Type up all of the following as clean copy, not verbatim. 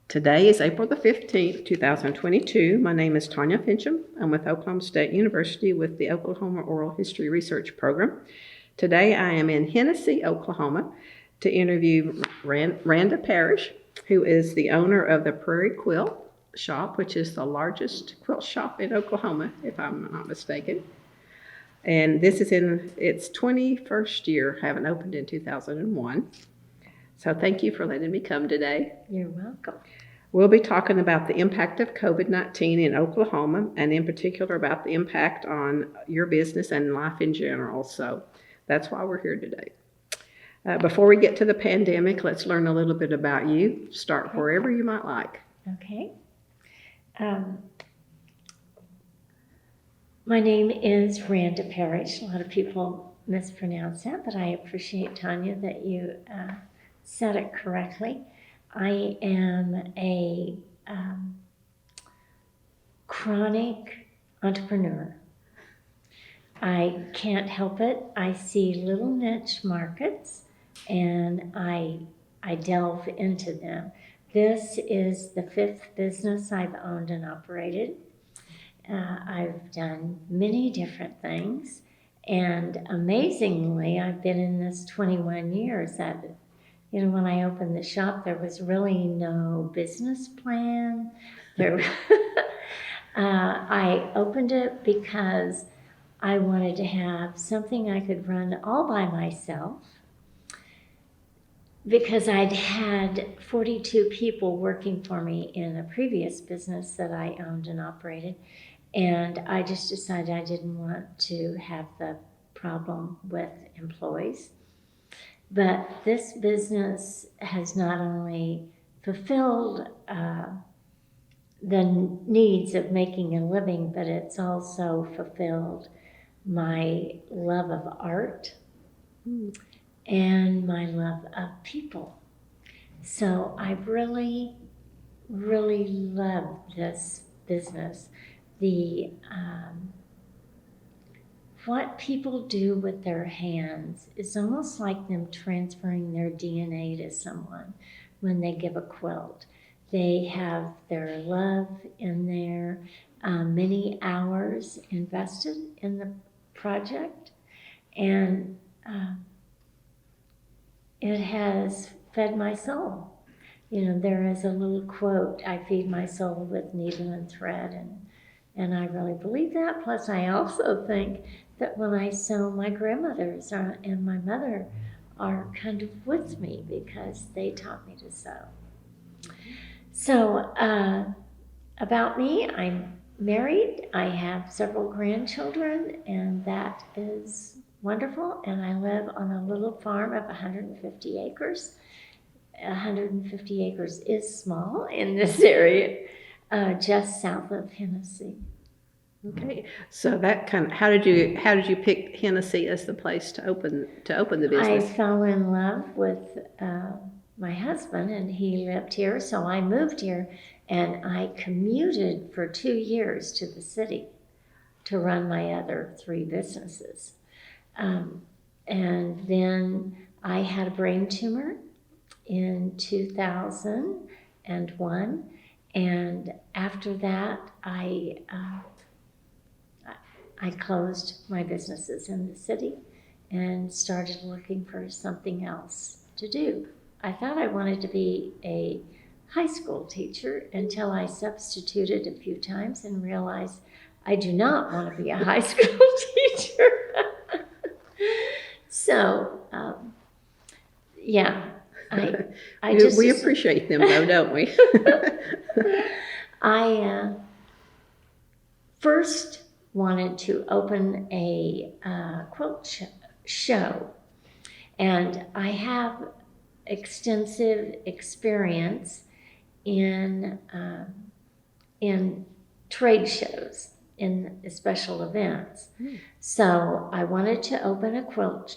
Today is April the 15th, 2022. My name is Tanya Finchum. I'm with Oklahoma State University with the Oklahoma Oral History Research Program. Today I am in Hennessey, Oklahoma to interview Randa Parrish, who is the owner of the Prairie Quilt Shop, which is the largest quilt shop in Oklahoma, if I'm not mistaken. And this is in its 21st year, having opened in 2001. So thank you for letting me come today. You're welcome. We'll be talking about the impact of COVID-19 in Oklahoma, and in particular about the impact on your business and life in general. So that's why we're here today. Before we get to the pandemic, let's learn a little bit about you. Start wherever you might like. Okay. My name is Randa Parrish. A lot of people mispronounce that, but I appreciate, Tanya, that you said it correctly. I am a chronic entrepreneur. I can't help it. I see little niche markets and I delve into them. This is the 5th business I've owned and operated. I've done many different things, and amazingly, I've been in this 21 years. That, you know, when I opened the shop, there was really no business plan. I opened it because I wanted to have something I could run all by myself, because I'd had 42 people working for me in a previous business that I owned and operated, and I just decided I didn't want to have the problem with employees. But this business has not only fulfilled the needs of making a living, but it's also fulfilled my love of art and my love of people. So I really, really love this business. What people do with their hands is almost like them transferring their DNA to someone when they give a quilt. They have their love in there, many hours invested in the project, and it has fed my soul. You know, there is a little quote, I feed my soul with needle and thread, and I really believe that. Plus, I also think that when I sew, my grandmothers and my mother are kind of with me because they taught me to sew. So, about me, I'm married. I have several grandchildren, and that is wonderful. And I live on a little farm of 150 acres. 150 acres is small in this area, just south of Hennessey. Okay, so that kind of, how did you pick Hennessey as the place to open the business? I fell in love with my husband, and he lived here, so I moved here, and I commuted for 2 years to the city to run my other 3 businesses. And then I had a brain tumor in 2001, and after that I closed my businesses in the city and started looking for something else to do. I thought I wanted to be a high school teacher until I substituted a few times and realized I do not want to be a high school teacher. So, yeah, we appreciate them though, don't we? I first wanted to open a quilt show, and I have extensive experience in trade shows, in special events. So I wanted to open a quilt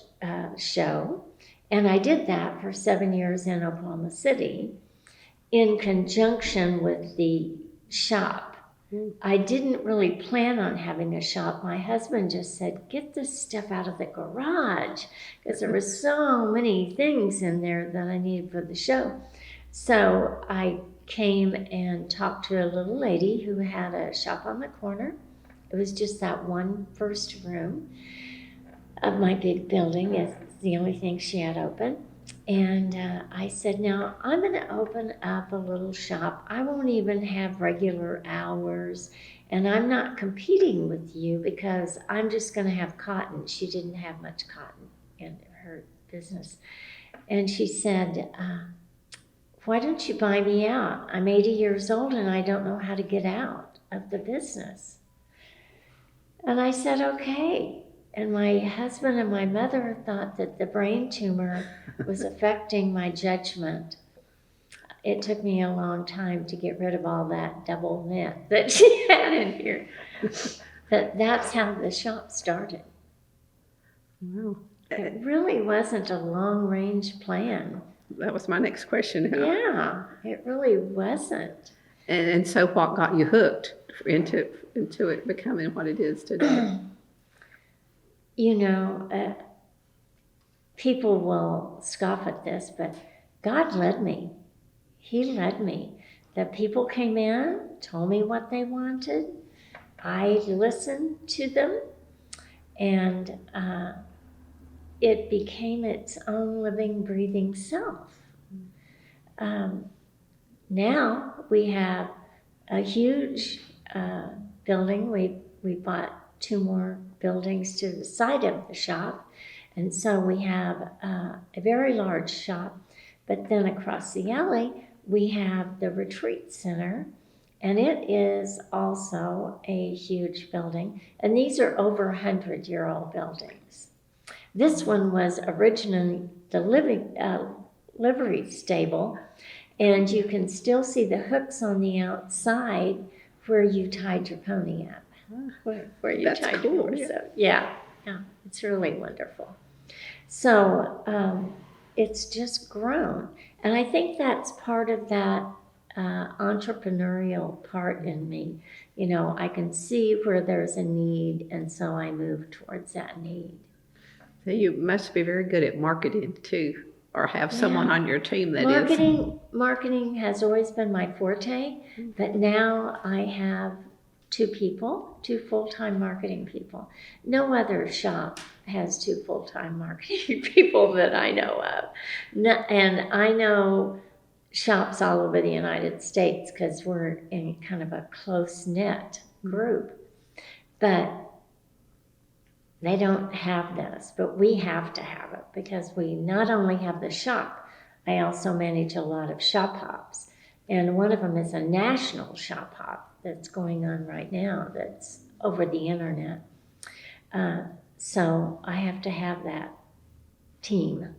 show, and I did that for 7 years in Oklahoma City in conjunction with the shop. I didn't really plan on having a shop. My husband just said, get this stuff out of the garage, because there were so many things in there that I needed for the show. So I came and talked to a little lady who had a shop on the corner. It was just that one first room of my big building. It's the only thing she had open. And I said, now I'm going to open up a little shop. I won't even have regular hours, and I'm not competing with you because I'm just going to have cotton. She didn't have much cotton in her business. And she said, why don't you buy me out? I'm 80 years old and I don't know how to get out of the business. And I said, okay. And my husband and my mother thought that the brain tumor was affecting my judgment. It took me a long time to get rid of all that double mint that she had in here. But that's how the shop started. Wow. It really wasn't a long-range plan. That was my next question. Yeah, it really wasn't. And so what got you hooked into it becoming what it is today? You know, people will scoff at this, but God led me. He led me. The people came in, told me what they wanted. I listened to them, and it became its own living, breathing self. Now we have a huge building. We bought 2 more buildings to the side of the shop, and so we have a very large shop. But then across the alley, we have the retreat center, and it is also a huge building. And these are over 100-year-old buildings. This one was originally the livery stable, and you can still see the hooks on the outside where you tied your pony up. Where you That's tied cool, your horse yeah. up. Yeah, it's really wonderful. So it's just grown. And I think that's part of that entrepreneurial part in me. You know, I can see where there's a need, and so I move towards that need. So you must be very good at marketing too, or have someone Yeah. on your team that is. Marketing has always been my forte, but now I have 2 full-time marketing people. No other shop has 2 full-time marketing people that I know of. And I know shops all over the United States because we're in kind of a close-knit group. But they don't have this, but we have to have it because we not only have the shop, I also manage a lot of shop hops. And one of them is a national shop hop that's going on right now that's over the internet. So I have to have that team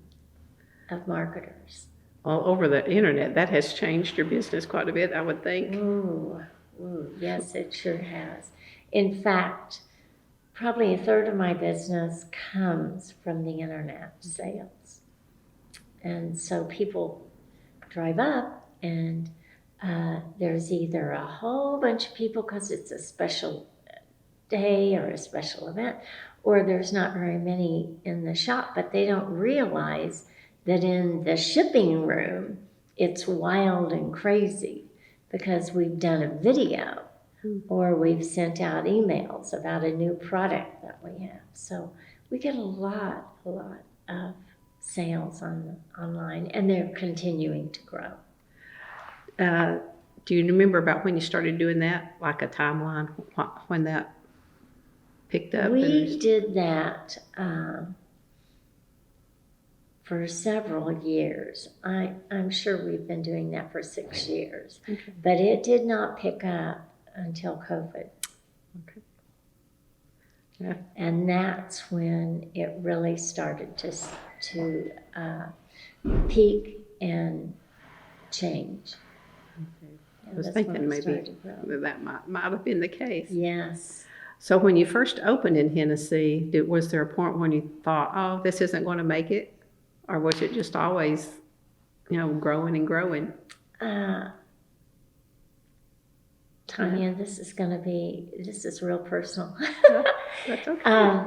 of marketers. All over the internet, that has changed your business quite a bit, I would think. Ooh, yes, it sure has. In fact, probably 1/3 of my business comes from the internet sales. And so people drive up and there's either a whole bunch of people because it's a special day or a special event, or there's not very many in the shop, but they don't realize that in the shipping room, it's wild and crazy because we've done a video or we've sent out emails about a new product that we have. So we get a lot of sales online, and they're continuing to grow. Do you remember about when you started doing that, like a timeline, when that picked up? We did that for several years. I'm sure we've been doing that for 6 years, Okay. but it did not pick up until COVID. Okay. Yeah. And that's when it really started to peak and change. Okay. And I was that's thinking when it maybe started to grow. that might have been the case. Yes. So when you first opened in Hennessey, was there a point when you thought, oh, this isn't going to make it? Or was it just always, growing and growing? Tanya, this is real personal. That's okay.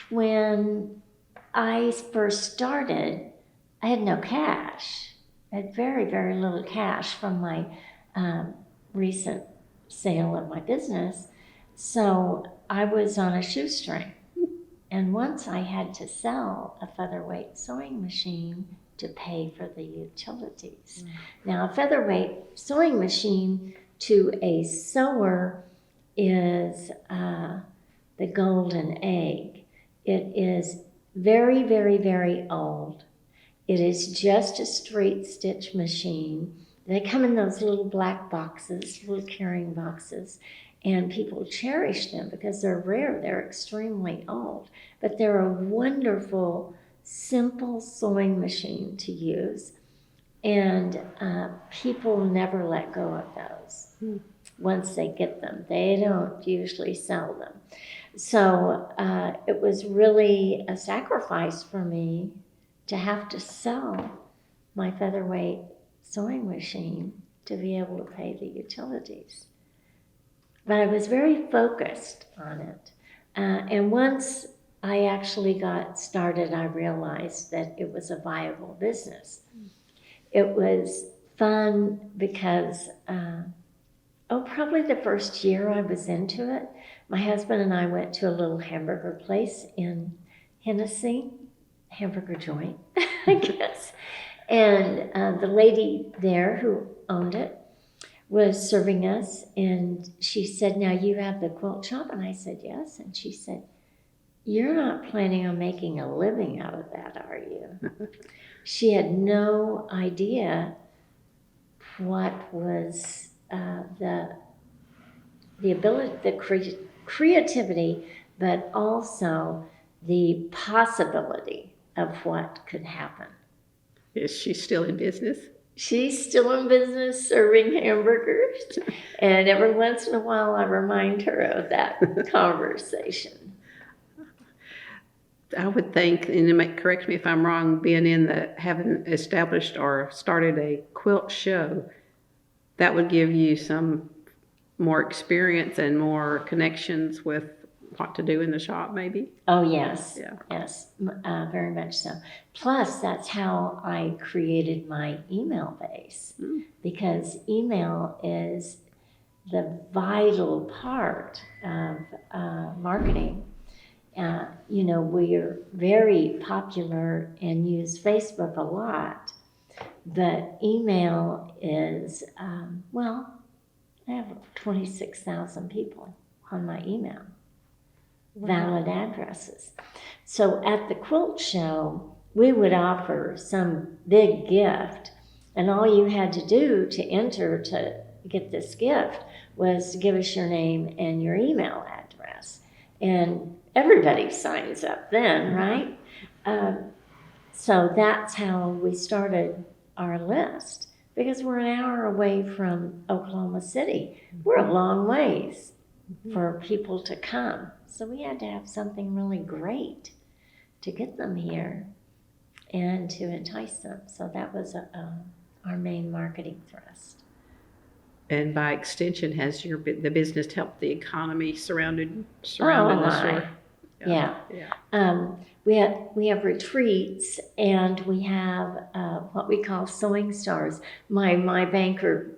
When I first started, I had no cash. had very, very little cash from my recent sale of my business. So I was on a shoestring. And once I had to sell a featherweight sewing machine to pay for the utilities. Now, a featherweight sewing machine to a sewer is the golden egg. It is very, very, very old. It is just a straight stitch machine. They come in those little black boxes, little carrying boxes, and people cherish them because they're rare. They're extremely old, but they're a wonderful, simple sewing machine to use. And people never let go of those. Once they get them, they don't usually sell them. So it was really a sacrifice for me to have to sell my featherweight sewing machine to be able to pay the utilities. But I was very focused on it. And once I actually got started, I realized that it was a viable business. It was fun because, probably the first year I was into it, my husband and I went to a little hamburger place in Hennessey, hamburger joint, I guess. And the lady there who owned it was serving us, and she said, "Now you have the quilt shop?" And I said, "Yes." And she said, "You're not planning on making a living out of that, are you?" She had no idea what was the ability, the creativity, but also the possibility of what could happen. Is she still in business? She's still in business serving hamburgers, and every once in a while I remind her of that conversation. I would think, and correct me if I'm wrong, being in having established or started a quilt show, that would give you some more experience and more connections with what to do in the shop, maybe? Oh, yes. Yeah. Yes, very much so. Plus, that's how I created my email base, because email is the vital part of marketing. We're very popular and use Facebook a lot, but email is, I have 26,000 people on my email. Valid addresses. So at the quilt show, we would offer some big gift, and all you had to do to enter to get this gift was to give us your name and your email address. And everybody signs up then, right? So that's how we started our list, because we're an hour away from Oklahoma City. We're a long ways for people to come. So we had to have something really great to get them here and to entice them. So that was our main marketing thrust. And by extension, has the business helped the economy surrounding the store? Yeah. We have retreats, and we have what we call sewing stars. My banker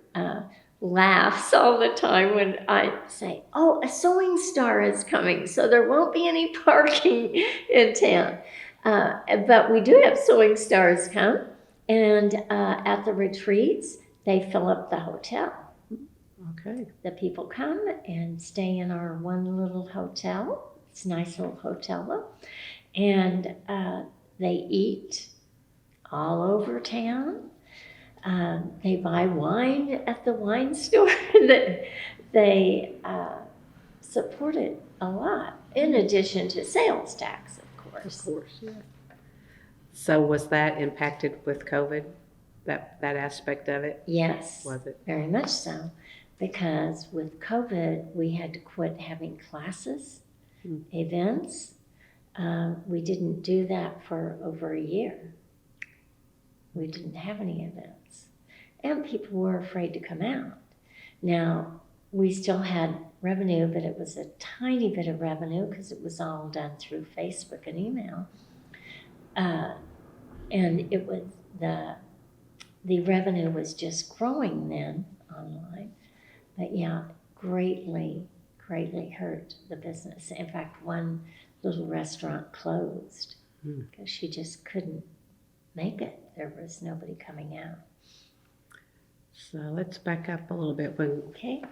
laughs all the time when I say, "Oh, a sewing star is coming, so there won't be any parking in town." But we do have sewing stars come, and at the retreats, they fill up the hotel. Okay. The people come and stay in our one little hotel. It's a nice little hotel, and they eat all over town. They buy wine at the wine store. They support it a lot, in addition to sales tax, of course. Of course, yeah. So was that impacted with COVID, that aspect of it? Yes. Was it? Very much so. Because with COVID, we had to quit having classes, events. We didn't do that for over a year. We didn't have any events. And people were afraid to come out. Now, we still had revenue, but it was a tiny bit of revenue because it was all done through Facebook and email. And it was the revenue was just growing then online. But yeah, greatly hurt the business. In fact, one little restaurant closed because she just couldn't make it. There was nobody coming out. So let's back up a little bit. When Okay.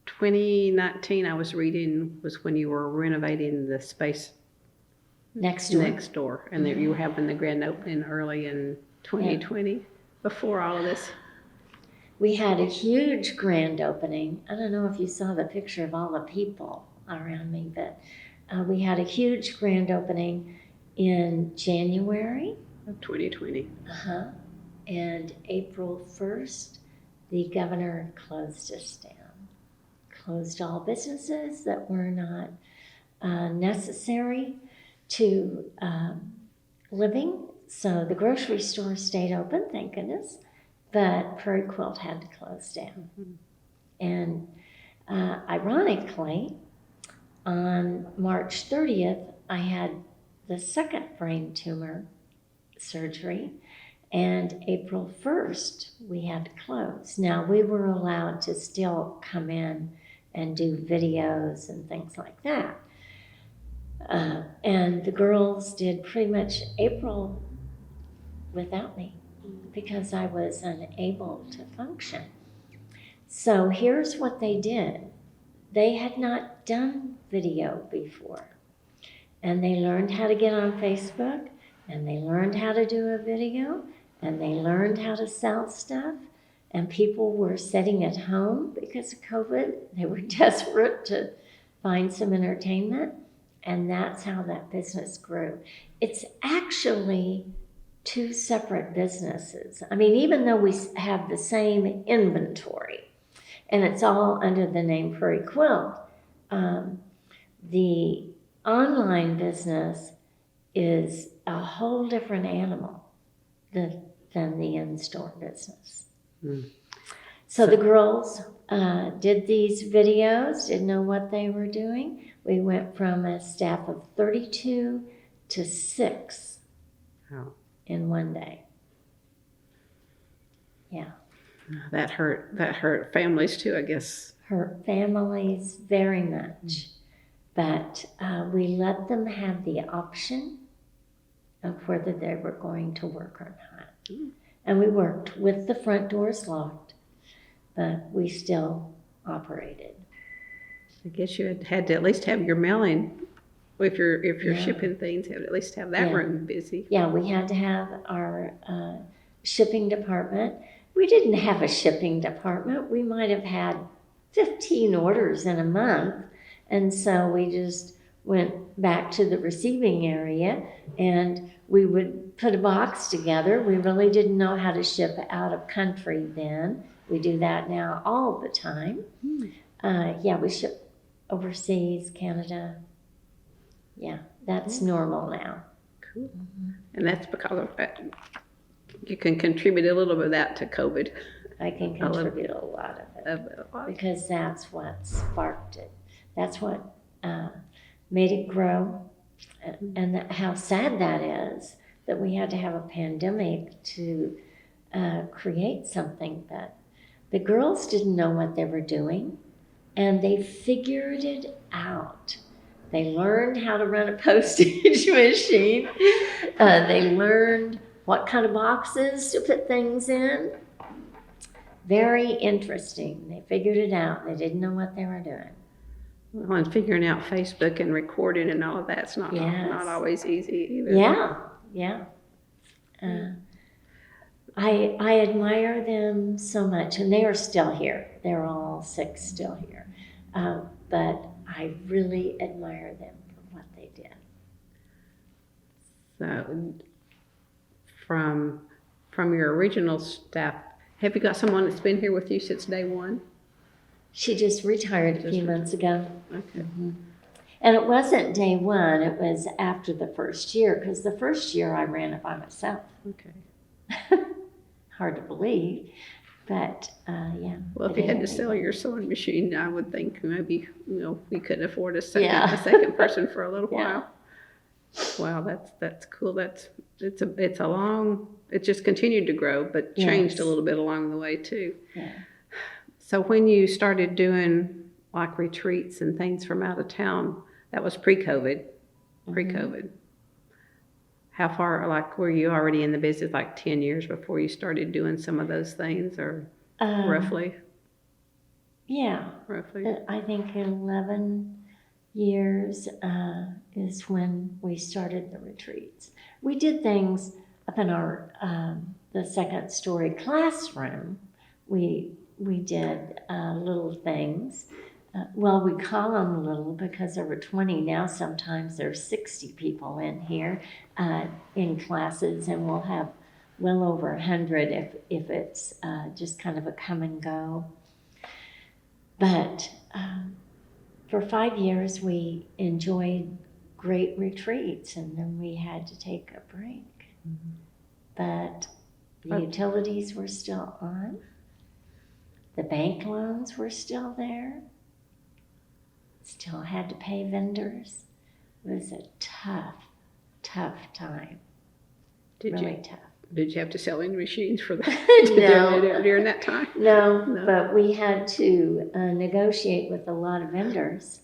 2019, I was reading, was when you were renovating the space Next door. and that you were having the grand opening early in 2020. Before all of this. We had a huge grand opening. I don't know if you saw the picture of all the people around me, but we had a huge grand opening in January Of 2020. And April 1st, the governor closed us down. Closed all businesses that were not necessary to living. So the grocery store stayed open, thank goodness, but Prairie Quilt had to close down. And ironically, on March 30th, I had the second brain tumor surgery, and April 1st, we had to close. Now, we were allowed to still come in and do videos and things like that. And the girls did pretty much April without me because I was unable to function. So here's what they did. They had not done video before. And they learned how to get on Facebook, and they learned how to do a video, and they learned how to sell stuff. And people were sitting at home because of COVID. They were desperate to find some entertainment. And that's how that business grew. It's actually two separate businesses. I mean, even though we have the same inventory, and it's all under the name Prairie Quilt, the online business is a whole different animal than the in-store business. So the girls did these videos, didn't know what they were doing. We went from a staff of 32 to 6 in one day. Yeah. That hurt families too, I guess. Hurt families very much. But we let them have the option of whether they were going to work or not. And we worked with the front doors locked, but we still operated. I guess you had to at least have your mailing. If you're shipping things, you have to at least have that room busy. Yeah, we had to have our shipping department. We didn't have a shipping department. We might have had 15 orders in a month. And so we just went back to the receiving area and we would put a box together. We really didn't know how to ship out of country then. We do that now all the time. We ship overseas, Canada. Yeah, that's normal now. Cool. And that's because of that. You can contribute a little bit of that to COVID. I can contribute a lot of it because that's what sparked it. That's what made it grow. And how sad that is that we had to have a pandemic to create something. But the girls didn't know what they were doing, and they figured it out. They learned how to run a postage machine. They learned what kind of boxes to put things in. Very interesting. They figured it out. They didn't know what they were doing. Well, and figuring out Facebook and recording and all of that's not always easy either. Yeah. I admire them so much, and they are still here. They're all 6 still here. But I really admire them for what they did. So, from your original staff, have you got someone that's been here with you since day one? She just retired a few months ago. Okay. And it wasn't day one, it was after the first year, because the first year I ran it by myself. Okay. Hard to believe, but yeah. Well, if you had to sell your sewing machine, I would think maybe, we could afford a second person for a little while. Wow, that's cool. It's a long it just continued to grow, but changed Yes. a little bit along the way too. Yeah. So when you started doing like retreats and things from out of town, that was pre-COVID. Pre-COVID. How far, like, were you already in the business, like 10 years before you started doing some of those things, or roughly? Yeah. Roughly. I think 11 years is when we started the retreats. We did things up in our the second story classroom. We did little things. Well, we call them little because there were 20. Now sometimes there's 60 people in here in classes, and we'll have well over 100 if it's just kind of a come and go. But for 5 years, we enjoyed great retreats, and then we had to take a break. But the utilities were still on. The bank loans were still there. Still had to pay vendors. It was a tough time. Really tough. Did you have to sell any machines for that during that time? No, but we had to negotiate with a lot of vendors.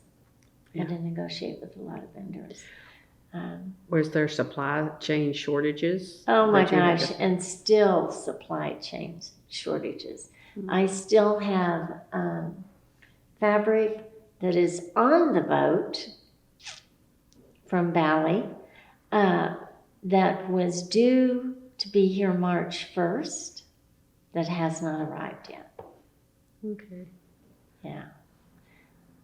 Was there supply chain shortages? Oh my gosh, and still supply chain shortages. I still have fabric that is on the boat from Bali that was due to be here March 1st that has not arrived yet. Okay. Yeah.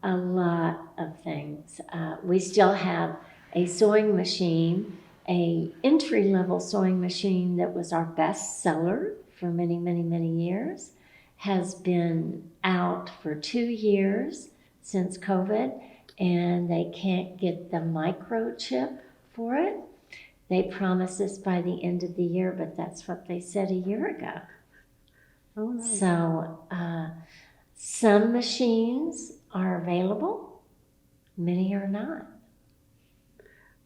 A lot of things. We still have a sewing machine, a entry-level sewing machine that was our best seller for many, many, many years, has been out for 2 years since COVID, and they can't get the microchip for it. They promised us by the end of the year, but that's what they said a year ago. Oh, no. So some machines are available, many are not.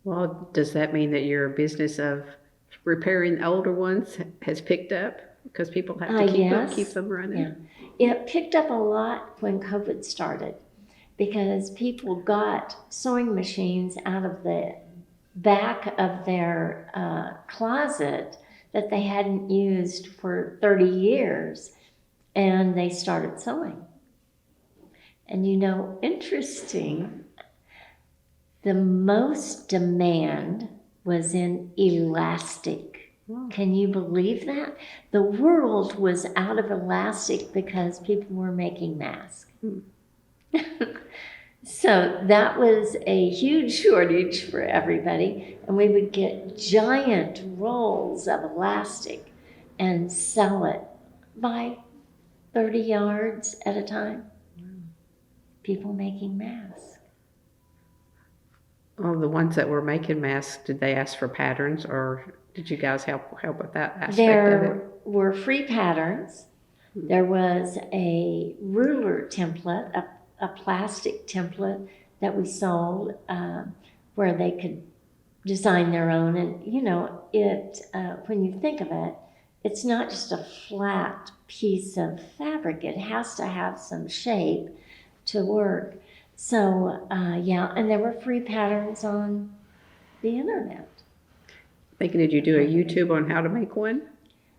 Well, does that mean that your business of repairing older ones has picked up because people have to keep them running? Yeah. It picked up a lot when COVID started because people got sewing machines out of the back of their closet that they hadn't used for 30 years, and they started sewing. And interesting, the most demand was in elastic. Can you believe that? The world was out of elastic because people were making masks. So that was a huge shortage for everybody, and we would get giant rolls of elastic and sell it by 30 yards at a time. People making masks. Oh, the ones that were making masks, did they ask for patterns, or did you guys help with that aspect of it? There were free patterns. There was a ruler template, a plastic template that we sold where they could design their own. And, when you think of it, it's not just a flat piece of fabric. It has to have some shape to work. So, and there were free patterns on the internet. Did you do a YouTube on how to make one?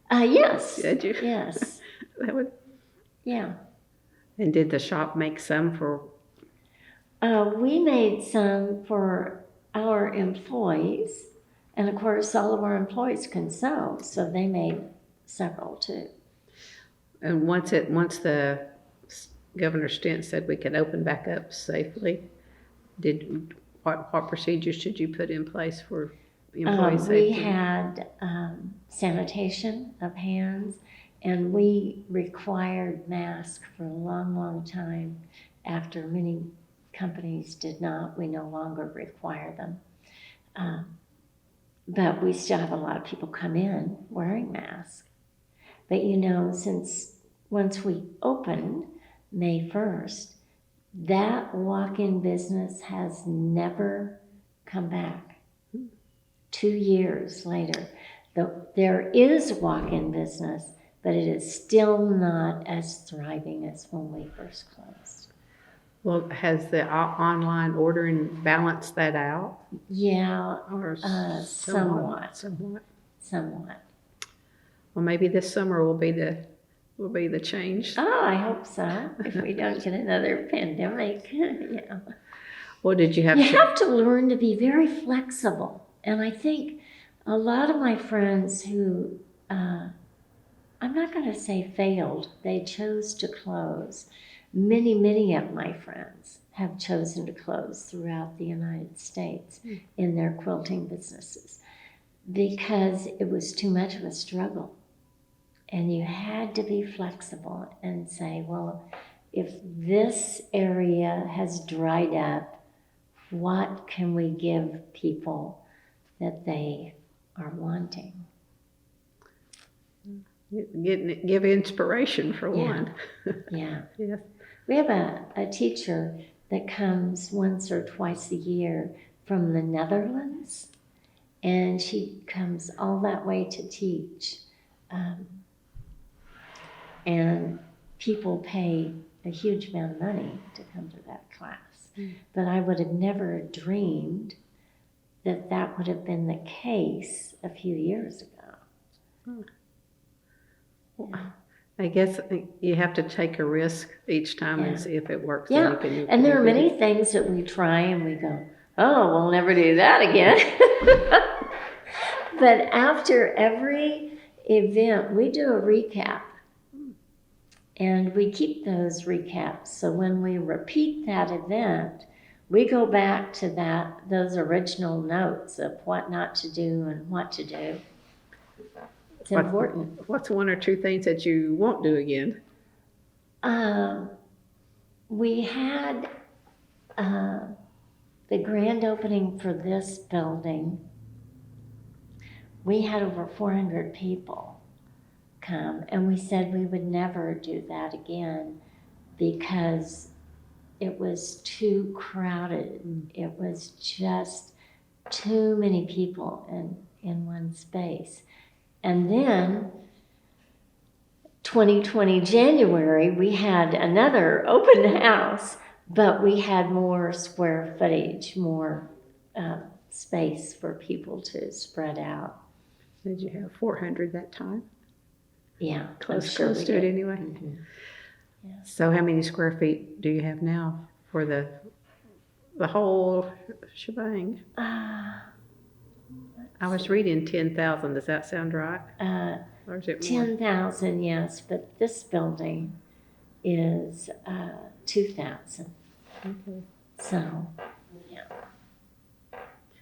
Yes. Did you? Yes. Yeah. And did the shop make some for? We made some for our employees, and of course all of our employees can sew, so they made several too. And once the Governor Stint said we could open back up safely, what procedures should you put in place for employee safety? We had sanitation of hands, and we required masks for a long, long time. After many companies did not, we no longer require them. But we still have a lot of people come in wearing masks. But since once we opened May 1st, that walk-in business has never come back. 2 years later. There is walk-in business, but it is still not as thriving as when we first closed. Well, has the online ordering balanced that out? Yeah, Or somewhat. Somewhat. Somewhat. Well, maybe this summer will be the change. Oh, I hope so. If we don't get another pandemic, yeah. Well, did you have You have to learn to be very flexible. And I think a lot of my friends who, I'm not going to say failed, they chose to close. Many of my friends have chosen to close throughout the United States in their quilting businesses because it was too much of a struggle. And you had to be flexible and say, well, if this area has dried up, what can we give people that they are wanting? Give inspiration for one. Yeah. Yes. We have a teacher that comes once or twice a year from the Netherlands, and she comes all that way to teach. And people pay a huge amount of money to come to that class. But I would have never dreamed that that would have been the case a few years ago. I guess you have to take a risk each time and see if it works. Yeah, and there are many things that we try and we go, oh, we'll never do that again. But after every event, we do a recap. And we keep those recaps. So when we repeat that event, we go back to those original notes of what not to do and what to do. It's important. What's one or two things that you won't do again? We had the grand opening for this building. We had over 400 people come, and we said we would never do that again because it was too crowded. It was just too many people in one space. And then 2020 January, we had another open house, but we had more square footage, more space for people to spread out. Did you have 400 that time? Yeah, Close to it anyway. Mm-hmm. Yeah. So how many square feet do you have now for the whole shebang? I was reading 10,000. Does that sound right? Or is it more? 10,000, yes, but this building is 2,000. Okay. So, yeah,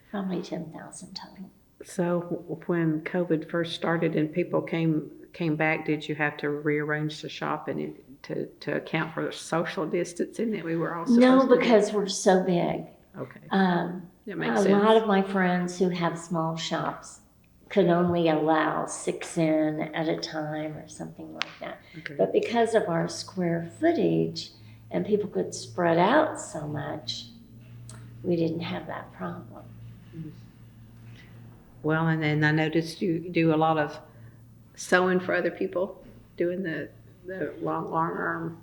probably 10,000 total. So when COVID first started and people came back, did you have to rearrange the shop and to account for the social distancing that we were all supposed to do? No, because we're so big. Okay. That makes sense. sense. A lot of my friends who have small shops could only allow 6 in at a time or something like that. Okay. But because of our square footage and people could spread out so much, we didn't have that problem. Well, and then I noticed you do a lot of sewing for other people, doing the long arm.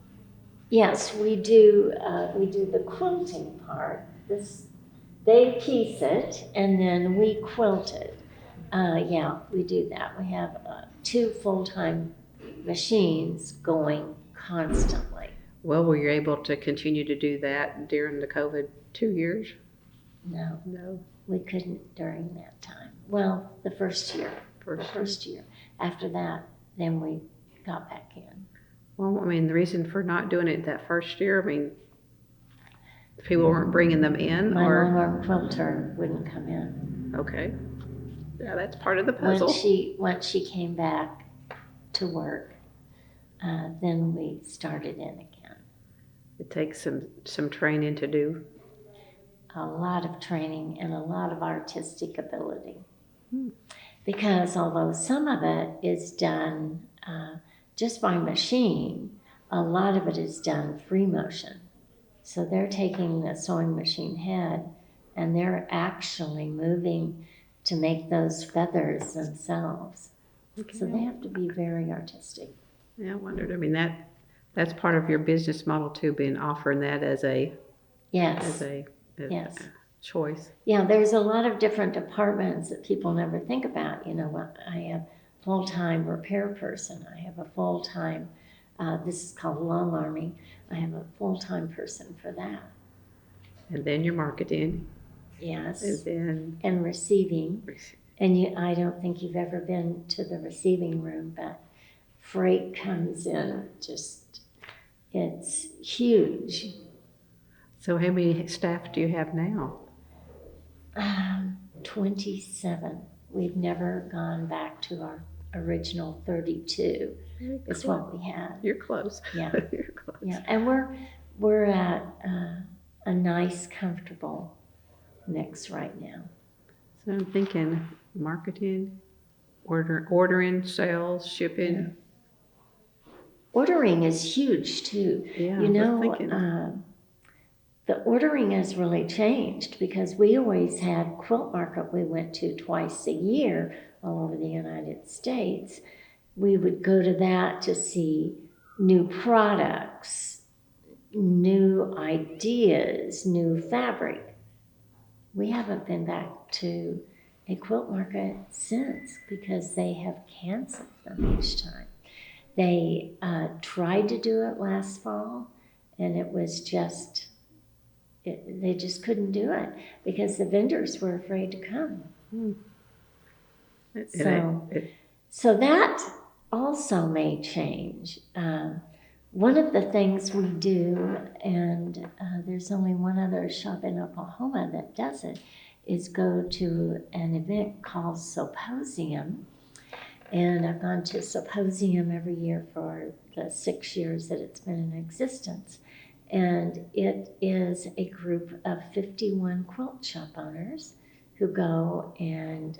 Yes, we do the quilting part. They piece it and then we quilt it. Yeah, we do that. We have 2 full-time machines going constantly. Well, were you able to continue to do that during the COVID 2 years? No, No. we couldn't during that time. Well, the first year. First year. After that, then we got back in. Well, I mean, the reason for not doing it that first year, I mean, people weren't bringing them in, My or long-arm quilter wouldn't come in. okay, yeah, that's part of the puzzle. Once she came back to work, then we started in again. It takes some training to do. A lot of training and a lot of artistic ability. Because although some of it is done just by machine, a lot of it is done free motion. So they're taking the sewing machine head and they're actually moving to make those feathers themselves. Okay. So they have to be very artistic. Yeah, I wondered, I mean, that's part of your business model too, being offering that as a Yes. as a choice. Yeah, there's a lot of different departments that people never think about. You know, I have a full-time repair person. I have a full-time, this is called lawn arming. I have a full-time person for that. And then your marketing, Yes. and then And receiving. And I don't think you've ever been to the receiving room, but freight comes in it's huge. So how many staff do you have now? 27. We've never gone back to our original 32. It's Cool. what we had. You're close. Yeah. You're close. Yeah, and we're at a nice, comfortable mix right now. So I'm thinking marketing, ordering, sales, shipping. Yeah. Ordering is huge too. Yeah, You I was know, thinking. the ordering has really changed because we always had quilt market we went to twice a year all over the United States. We would go to that to see new products, new ideas, new fabric. We haven't been back to a quilt market since because they have canceled them each time. They tried to do it last fall, and it was they just couldn't do it because the vendors were afraid to come. So that also may change. One of the things we do, and there's only one other shop in Oklahoma that does it, is go to an event called Symposium. And I've gone to Symposium every year for the 6 years that it's been in existence. And it is a group of 51 quilt shop owners who go, and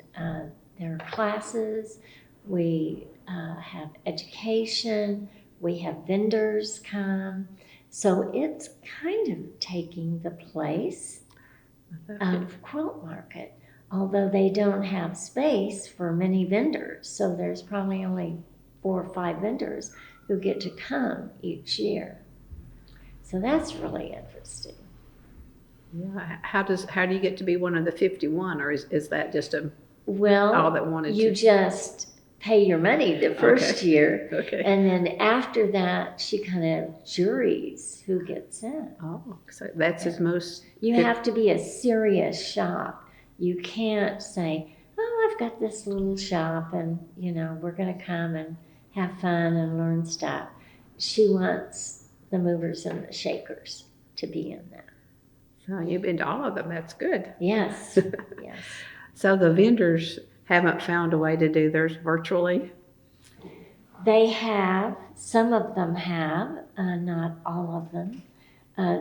there are classes, we have education, we have vendors come. So it's kind of taking the place of quilt market, although they don't have space for many vendors. So there's probably only 4 or 5 vendors who get to come each year. So that's really interesting. Yeah. How do you get to be one of the 51, or is that just all that wanted you to? just pay your money the first year, Okay. and then after that, she kind of juries who gets in. Oh, so that's his most. You have to be a serious shop. You can't say, "Oh, I've got this little shop, and we're going to come and have fun and learn stuff." She wants the movers and the shakers to be in that. So you've been to all of them. That's good. Yes. Yes. So the vendors haven't found a way to do theirs virtually? They have. Some of them have, not all of them.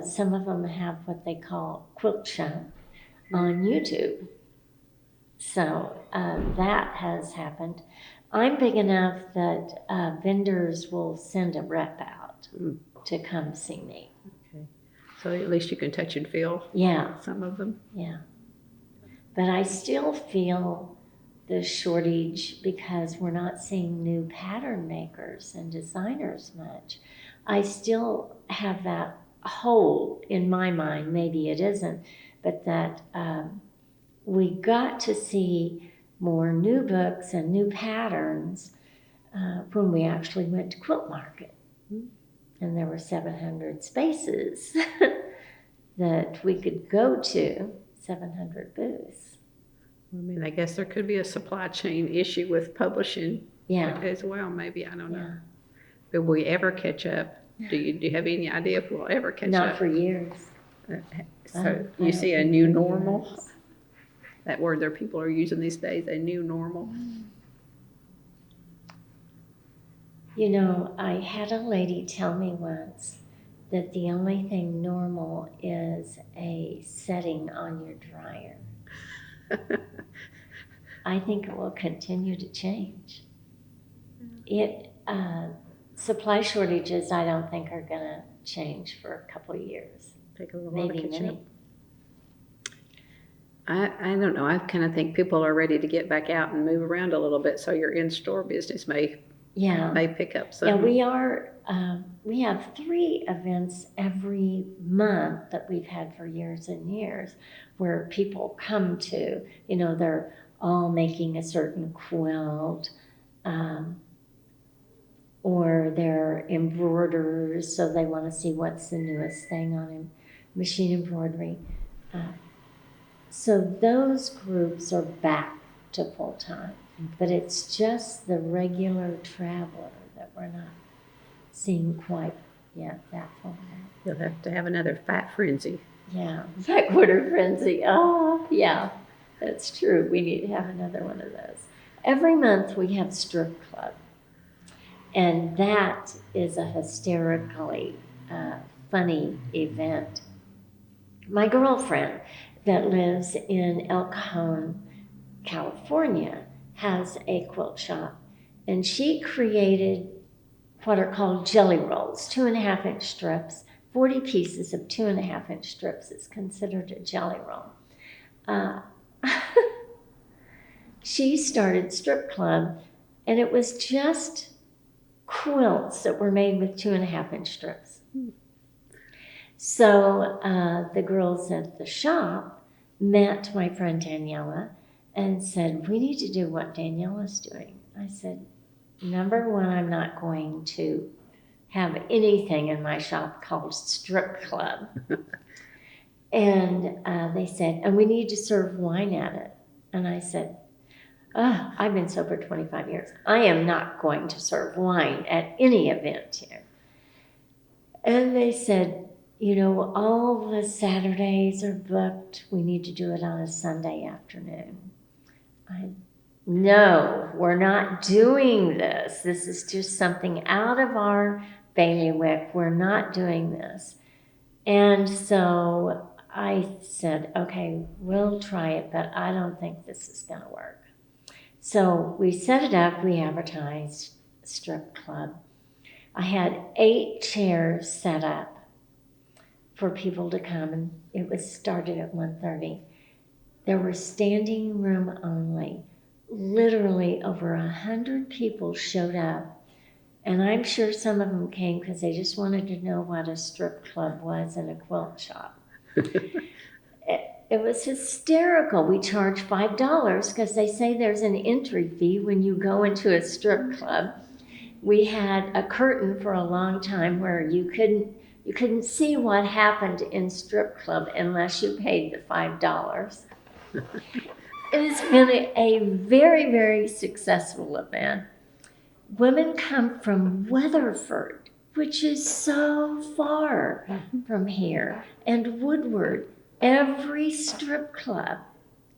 Some of them have what they call quilt shop on YouTube. So that has happened. I'm big enough that vendors will send a rep out to come see me. Okay. So at least you can touch and feel some of them. Yeah. But I still feel the shortage because we're not seeing new pattern makers and designers much. I still have that hole in my mind, maybe it isn't, but that we got to see more new books and new patterns when we actually went to quilt market. And there were 700 spaces that we could go to, 700 booths. I mean, I guess there could be a supply chain issue with publishing as well, maybe. I don't know. Will we ever catch up? Do you have any idea if we'll ever catch up? Not for years. So you see a new normal? That word that people are using these days, a new normal? I had a lady tell me once that the only thing normal is a setting on your dryer. I think it will continue to change. Supply shortages, I don't think are going to change for a couple of years. Take a little while to catch up. I don't know. I kind of think people are ready to get back out and move around a little bit, so your in-store business may pick up some. Yeah, we are. We have 3 events every month that we've had for years and years, where people come to. They're all making a certain quilt, or they're embroiderers, so they want to see what's the newest thing on machine embroidery. So those groups are back to full time, but it's just the regular traveler that we're not seeing quite yet that full now. You'll have to have another fat frenzy. Yeah, that quarter frenzy. Oh, yeah, that's true. We need to have another one of those. Every month we have strip club, and that is a hysterically funny event. My girlfriend that lives in El Cajon, California, has a quilt shop, and she created what are called jelly rolls, 2.5-inch strips. 40 pieces of 2.5-inch strips is considered a jelly roll. She started strip club, and it was just quilts that were made with 2.5-inch strips. So the girls at the shop met my friend Daniela and said, we need to do what Daniela's doing. I said, number one, I'm not going to have anything in my shop called strip club. And they said, and we need to serve wine at it. And I said, I've been sober 25 years. I am not going to serve wine at any event here. And they said, all the Saturdays are booked. We need to do it on a Sunday afternoon. No, we're not doing this. This is just something out of our bailiwick. We're not doing this. And so I said, okay, we'll try it, but I don't think this is going to work. So we set it up. We advertised strip club. I had 8 chairs set up for people to come, and it was started at 1:30. There were standing room only. Literally over 100 people showed up, and I'm sure some of them came because they just wanted to know what a strip club was in a quilt shop. It was hysterical. We charge $5 because they say there's an entry fee when you go into a strip club. We had a curtain for a long time where you couldn't see what happened in strip club unless you paid the $5. It has been a very, very successful event. Women come from Weatherford, which is so far from here, and Woodward. Every strip club,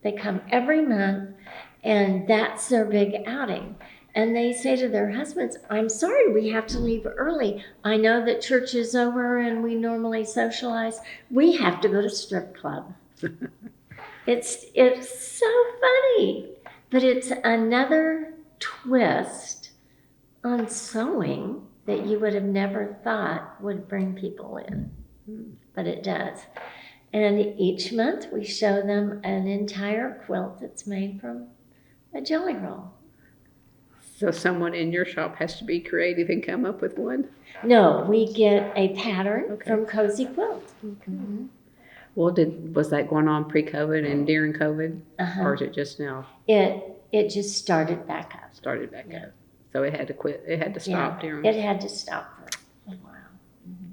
they come every month, and that's their big outing. And they say to their husbands, I'm sorry, we have to leave early. I know that church is over and we normally socialize. We have to go to strip club. It's so funny, but it's another twist on sewing that you would have never thought would bring people in, but it does. And each month we show them an entire quilt that's made from a jelly roll. So someone in your shop has to be creative and come up with one? No, we get a pattern from Cozy Quilt. Mm-hmm. Well, was that going on pre-COVID and during COVID? Or is it just now? It just started back up. So it had to quit. It had to stop during. It had to stop for a while. Mm-hmm.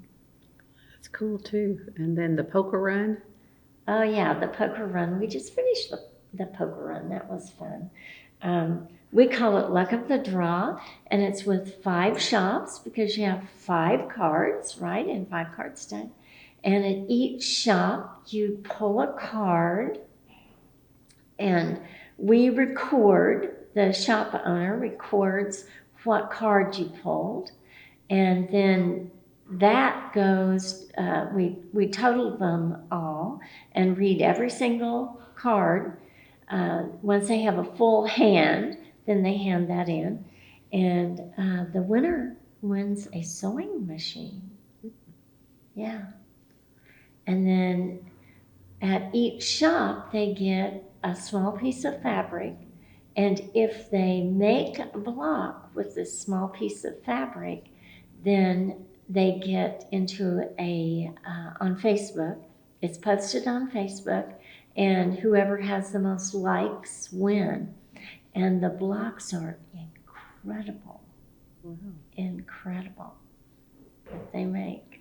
That's cool too. And then the poker run. Oh yeah, the poker run. We just finished the poker run. That was fun. We call it Luck of the Draw, and it's with 5 shops because you have 5 cards, right? And 5 cards done. And at each shop, you pull a card, and we record, the shop owner records what card you pulled, and then that goes, we total them all and read every single card. Once they have a full hand, then they hand that in, and the winner wins a sewing machine. Yeah. And then at each shop, they get a small piece of fabric, and if they make a block with this small piece of fabric, then they get into on Facebook. It's posted on Facebook, and whoever has the most likes win. And the blocks are incredible, incredible that they make.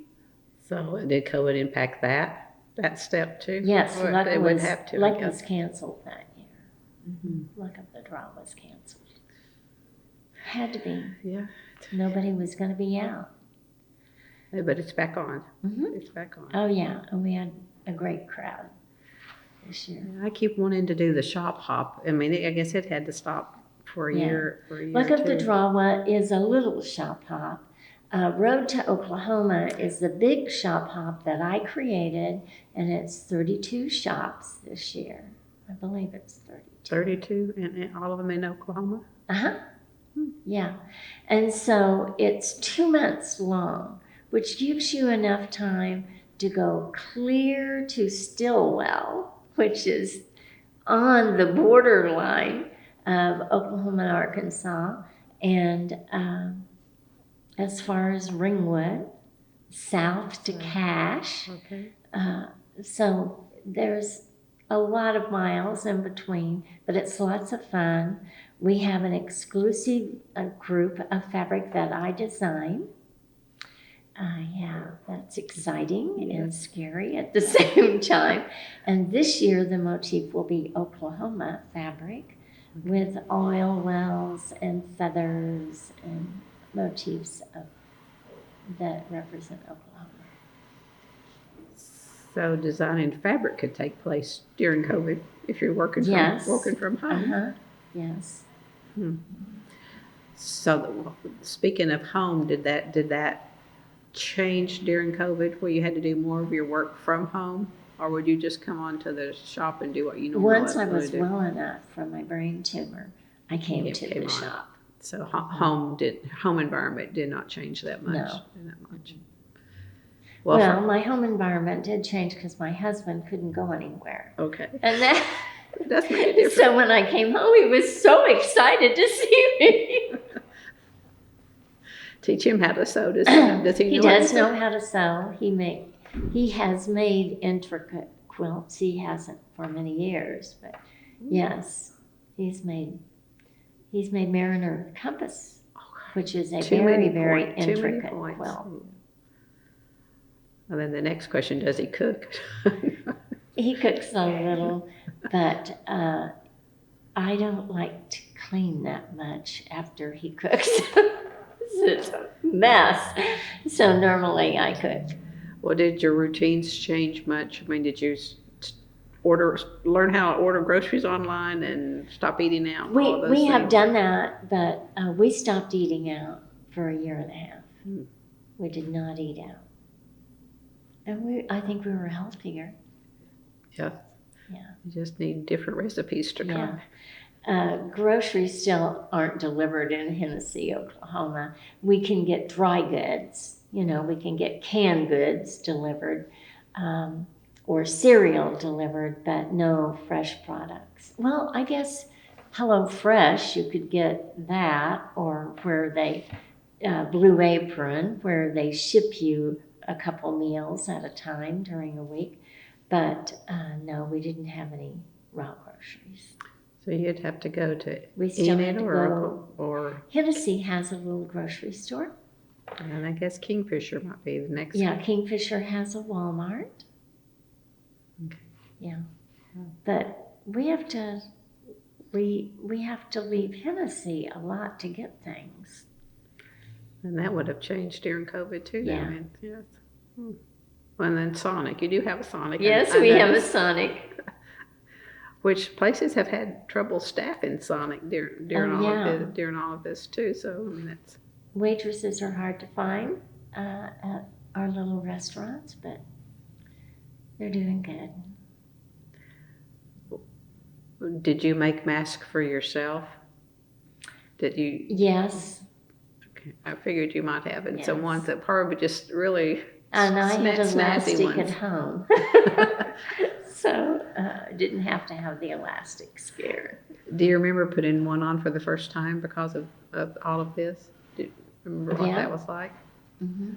So did COVID impact that step too? Yes, Or luck they would have to, I was guess. canceled that year. Luck of the Draw was canceled. Had to be. Yeah. Nobody was going to be out. Yeah, but it's back on. Mhm. It's back on. Oh yeah, and we had a great crowd this year. Yeah, I keep wanting to do the shop hop. I mean, I guess it had to stop for a Yeah. year. Luck of the too. Draw is a little shop hop. Road to Oklahoma is the big shop hop that I created, and it's 32 shops this year. I believe it's 32. 32, and all of them in Oklahoma. Uh-huh. Yeah. And so it's 2 months long, which gives you enough time to go clear to Stillwell, which is on the borderline of Oklahoma and Arkansas, and as far as Ringwood, south to Cache. Okay. So there's a lot of miles in between, but it's lots of fun. We have an exclusive group of fabric that I design. Yeah, that's exciting and scary at the same time. And this year the motif will be Oklahoma fabric with oil wells and feathers and motifs that represent Oklahoma. So designing fabric could take place during COVID if you're working from home. Uh-huh. Yes. So speaking of home, did that change during COVID where you had to do more of your work from home? Or would you just come on to the shop and do what you normally do? Once I was well enough from my brain tumor, I came to the shop. So home environment did not change that much. No. That much. Well, my home environment did change because my husband couldn't go anywhere. Okay. And that That's make it different. So when I came home, he was so excited to see me. Teach him how to sew. Does he He know does know how to sew. He has made intricate quilts. He hasn't for many years, but yes, he's made Mariner Compass, which is a very intricate quilt. And then the next question, does he cook? He cooks a little, but I don't like to clean that much after he cooks. It's a mess. So normally I cook. Well, did your routines change much? I mean, did you learn how to order groceries online and stop eating out? We have done that, but we stopped eating out for a year and a half. We did not eat out. And I think we were healthier. Yeah. Yeah. You just need different recipes to try. Groceries still aren't delivered in Hennessey, Oklahoma. We can get dry goods. We can get canned goods delivered or cereal delivered, but no fresh products. Well, I guess HelloFresh, you could get that, or where they, Blue Apron, where they ship you a couple meals at a time during a week. But no, we didn't have any raw groceries. So you'd have to go to We still had Enid to or Hennessey has a little grocery store. And I guess Kingfisher might be the next Yeah, one. Kingfisher has a Walmart. Okay. Yeah, but we have to leave Hennessey a lot to get things. And that would have changed during COVID too. Yeah. I mean, yes. Well, and then Sonic. You do have a Sonic. Yes, we have a Sonic. Which places have had trouble staffing Sonic during all of this too. So I mean, that's. Waitresses are hard to find at our little restaurants, but they're doing good. Did you make masks for yourself? Did you? Yes. Okay. I figured you might have, and Yes. some ones that probably just really. And I had snazzy elastic ones. at home. So didn't have to have the elastic scare. Do you remember putting one on for the first time because of all of this? Do you remember what Yeah. that was like? Mm-hmm.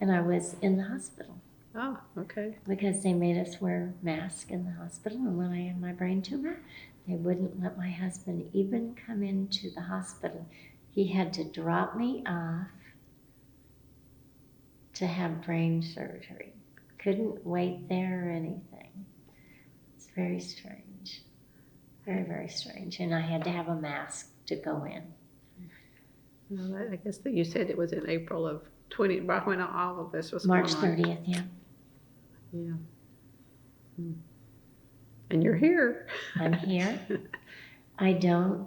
And I was in the hospital Oh, okay. because they made us wear masks in the hospital. And when I had my brain tumor, they wouldn't let my husband even come into the hospital. He had to drop me off to have brain surgery. Couldn't wait there or anything. It's very strange. Very, very strange. And I had to have a mask to go in. Well, I guess that you said it was in April of 20, right when all of this was March going on. 30th, yeah. Yeah. And you're here. I'm here. I don't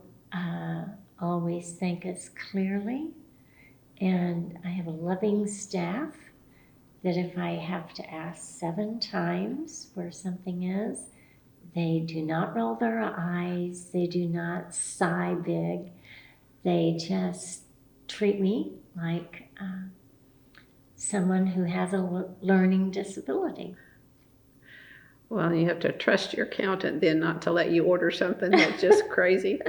always think as clearly. And I have a loving staff that if I have to ask 7 times where something is, they do not roll their eyes. They do not sigh big. They just treat me like someone who has a learning disability. Well, you have to trust your accountant then not to let you order something that's just crazy.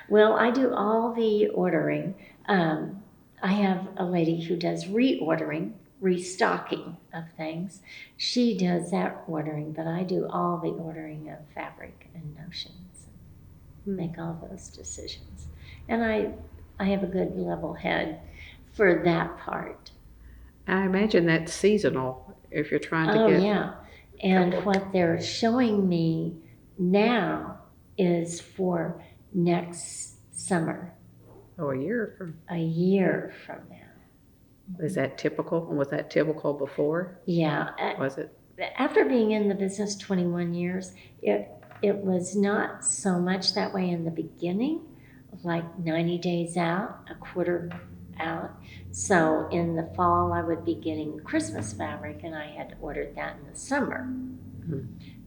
Well, I do all the ordering. I have a lady who does reordering, restocking of things. She does that ordering, but I do all the ordering of fabric and notions, make all those decisions. And I have a good level head for that part. I imagine that's seasonal if you're trying to Oh, get. yeah. And what they're showing me now is for next summer, Oh, a year from. a year from now. Is that typical? Was that typical before? Yeah. Was it? After being in the business 21 years, it was not so much that way in the beginning, like 90 days out, a quarter out. So in the fall, I would be getting Christmas fabric, and I had ordered that in the summer. Mm-hmm.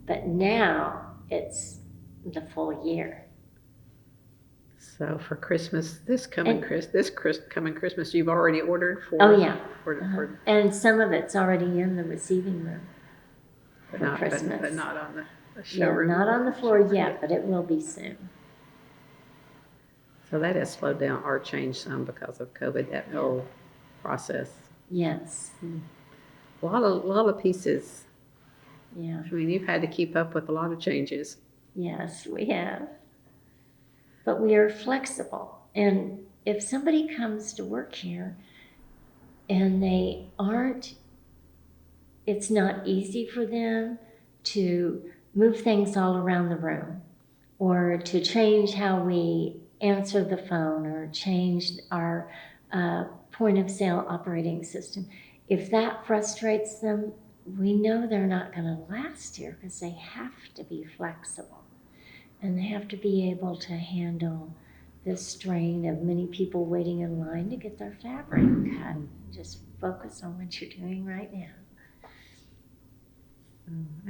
But now it's the full year. So for Christmas, this coming Christmas, you've already ordered for. Oh, yeah. For And some of it's already in the receiving room for Christmas. But not on the Yeah, showroom. not on the floor yet, but it will be soon. So that has slowed down or changed some because of COVID, that whole process. Yes. A lot of pieces. Yeah. I mean, you've had to keep up with a lot of changes. Yes, we have. But we are flexible. And if somebody comes to work here and they aren't, it's not easy for them to move things all around the room or to change how we answer the phone or change our point of sale operating system. If that frustrates them, we know they're not going to last here because they have to be flexible and they have to be able to handle the strain of many people waiting in line to get their fabric cut. Just focus on what you're doing right now.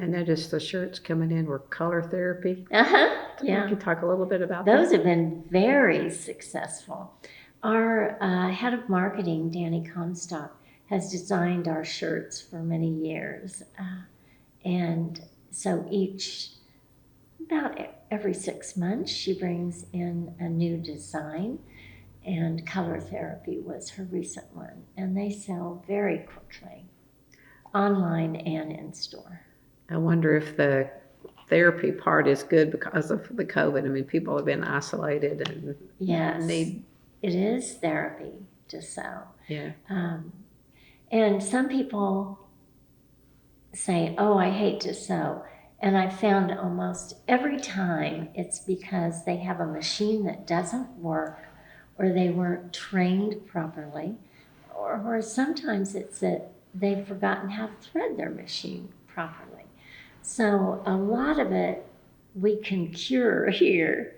I noticed the shirts coming in were color therapy. Yeah. You can talk a little bit about Those that. have been very successful. Our head of marketing, Danny Comstock, has designed our shirts for many years. And so about every 6 months, she brings in a new design. And color therapy was her recent one. And they sell very quickly, online and in store. I wonder if the therapy part is good because of the COVID. I mean, people have been isolated and Yes, need. it is therapy to sew. Yeah. And some people say, oh, I hate to sew. And I found almost every time it's because they have a machine that doesn't work or they weren't trained properly, or sometimes it's that they've forgotten how to thread their machine properly. So a lot of it we can cure here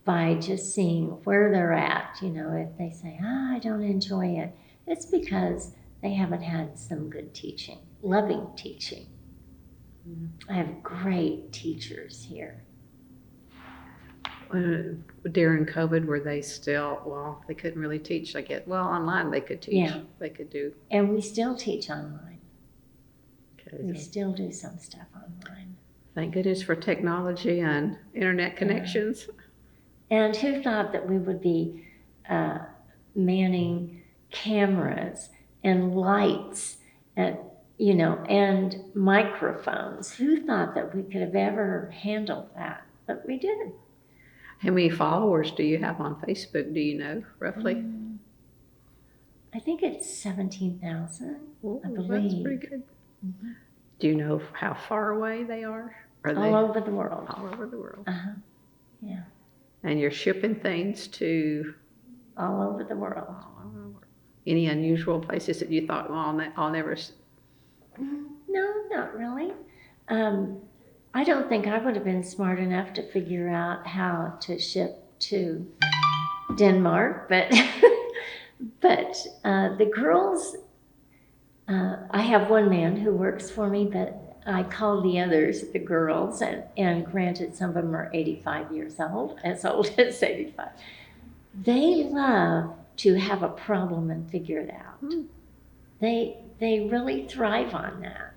by just seeing where they're at. You know, if they say, I don't enjoy it, it's because they haven't had some good teaching, loving teaching. I have great teachers here. During COVID, were they still, well, they couldn't really teach, I guess. Well, online they could teach. Yeah. They could do. And we still teach online. Okay, We still do some stuff online. Thank goodness for technology and internet connections. And who thought that we would be manning cameras and lights and, you know, and microphones? Who thought that we could have ever handled that? But we did. How many followers do you have on Facebook, do you know, roughly? I think it's 17,000, I believe. That's pretty good. Mm-hmm. Do you know how far away they are? Are they all over the world? all over the world? Uh-huh. Yeah. And you're shipping things to all over the world. all over the world. Any unusual places that you thought, well, I'll never... No, not really. I don't think I would have been smart enough to figure out how to ship to Denmark, but the girls, I have one man who works for me, but I call the others the girls, and granted, some of them are 85 years old as 85. They love to have a problem and figure it out. They really thrive on that.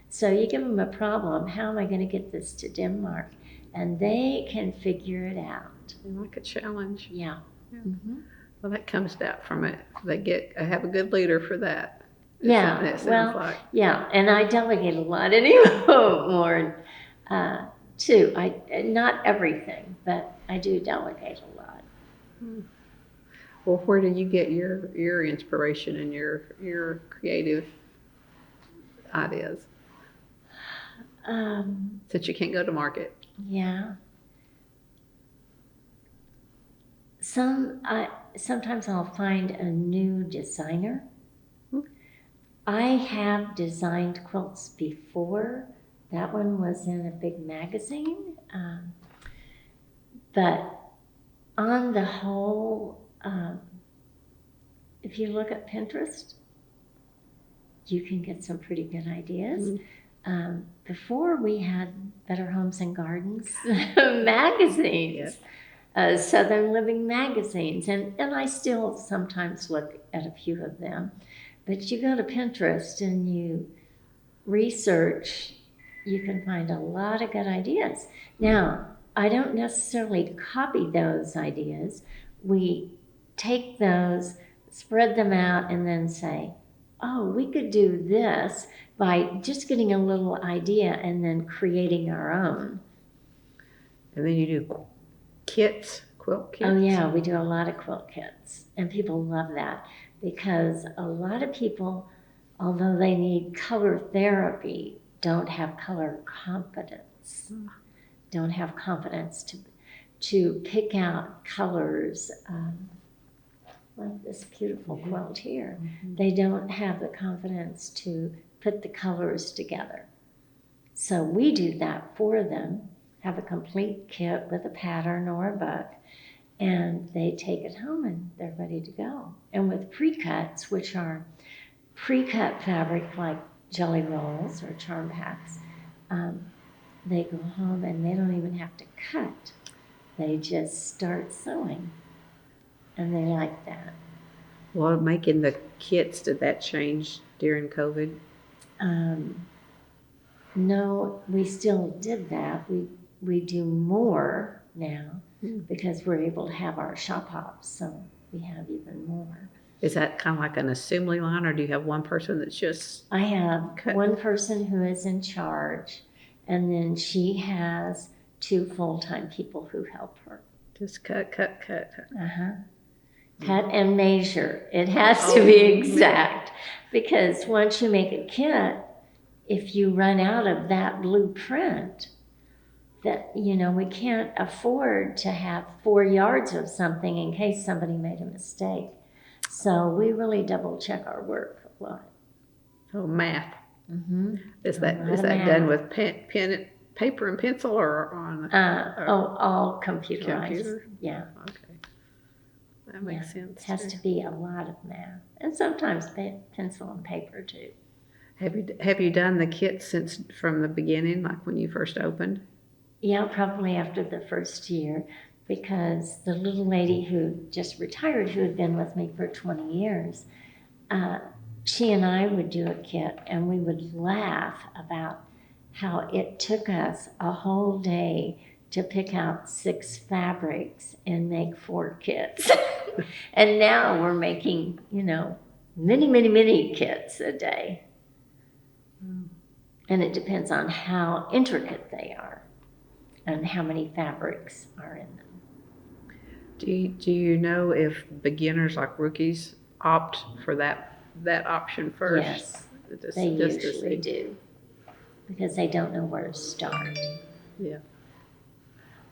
So you give them a problem, how am I going to get this to Denmark? And they can figure it out. Like a challenge. Yeah. Mm-hmm. Well, that comes out from it. They have a good leader for that. Yeah, It sounds like. Yeah, and I delegate a lot anymore, too. Not everything, but I do delegate a lot. Well, where do you get your inspiration and your creative ideas? Since you can't go to market. Yeah. Sometimes I'll find a new designer. I have designed quilts before. That one was in a big magazine. But on the whole, if you look at Pinterest, you can get some pretty good ideas. Before we had Better Homes and Gardens magazines, Southern Living magazines, and I still sometimes look at a few of them. But you go to Pinterest and you research, you can find a lot of good ideas. Now, I don't necessarily copy those ideas. We take those, spread them out, and then say, oh, we could do this by just getting a little idea and then creating our own. And then you do quilt kits? Oh yeah, we do a lot of quilt kits, and people love that because a lot of people, although they need color therapy, don't have color confidence, don't have confidence to pick out colors. Like this beautiful quilt here. They don't have the confidence to put the colors together. So we do that for them, have a complete kit with a pattern or a book, and they take it home and they're ready to go. And with pre-cuts, which are pre-cut fabric like jelly rolls or charm packs, they go home and they don't even have to cut. They just start sewing. And they like that. Well, making the kits, did that change during COVID? No, we still did that. We do more now because we're able to have our shop hops, so we have even more. Is that kind of like an assembly line, or do you have one person that's just... I have cutting? one person who is in charge, and then she has 2 full-time people who help her. Just cut. Cut and measure. It has to be exact because once you make a kit, if you run out of that blueprint, that we can't afford to have 4 yards of something in case somebody made a mistake. So we really double check our work a lot. Oh, math. Mm-hmm. Is that done with pen, paper and pencil, or on? All computerized. Computer? Yeah. Okay. That makes sense. It has to be a lot of math, and sometimes pencil and paper too. Have you done the kit since from the beginning, like when you first opened? Yeah, probably after the first year, because the little lady who just retired, who had been with me for 20 years, she and I would do a kit, and we would laugh about how it took us a whole day to pick out 6 fabrics and make 4 kits. And now we're making, many, many, many kits a day. And it depends on how intricate they are and how many fabrics are in them. Do you know if beginners like rookies opt for that option first? Yes, Just they to usually see. do, because they don't know where to start. Yeah.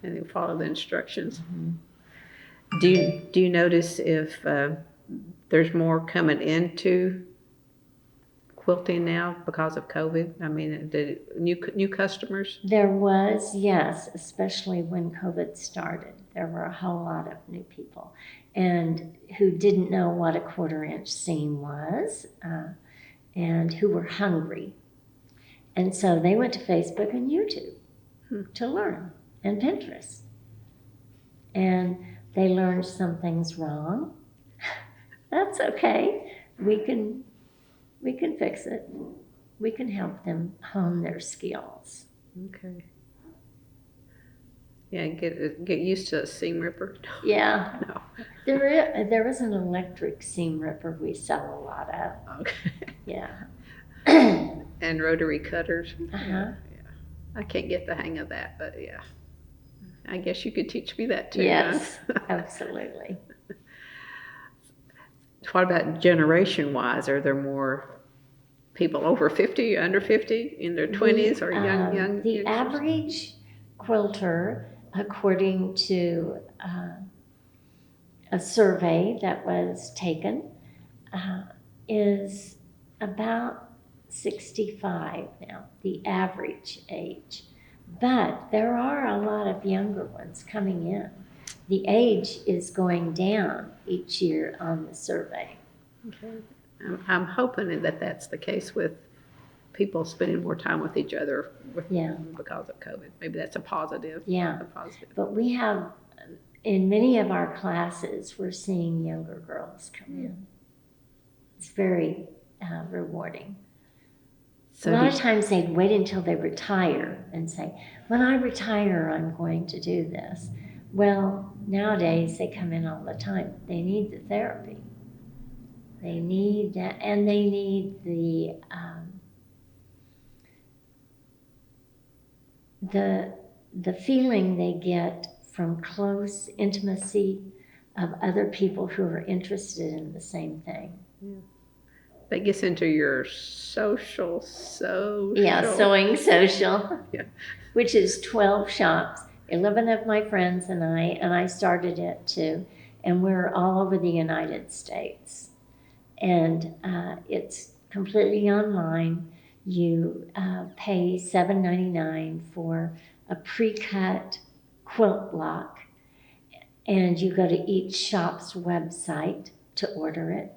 And they follow the instructions. Mm-hmm. Do you notice if there's more coming into quilting now because of COVID? I mean, did new customers? There was, yes, especially when COVID started. There were a whole lot of new people and who didn't know what a 1/4-inch seam was and who were hungry. And so they went to Facebook and YouTube to learn, and Pinterest. And they learned something's wrong. That's okay. We can fix it. We can help them hone their skills. Okay. Yeah, get used to a seam ripper. Yeah. No. There is an electric seam ripper we sell a lot of. Okay. Yeah. And rotary cutters. Uh-huh. Yeah. I can't get the hang of that, but yeah. I guess you could teach me that too. Yes, huh? absolutely. What about generation-wise? Are there more people over 50, under 50, in their 20s, or young? The youngsters? average quilter, according to a survey that was taken, is about 65 now, the average age. But there are a lot of younger ones coming in. The age is going down each year on the survey. Okay. I'm hoping that that's the case with people spending more time with each other because of COVID. Maybe that's a positive. Yeah. A positive. But we have, in many of our classes, we're seeing younger girls come in. It's very rewarding. So a lot of times they wait until they retire and say, when I retire, I'm going to do this. Well, nowadays they come in all the time. They need the therapy. They need that, and they need the feeling they get from close intimacy of other people who are interested in the same thing. Yeah. That gets into your social. Yeah, sewing social, Yeah. which is 12 shops. 11 of my friends and I started it too, and we're all over the United States. And it's completely online. You pay $7.99 for a pre-cut quilt block, and you go to each shop's website to order it.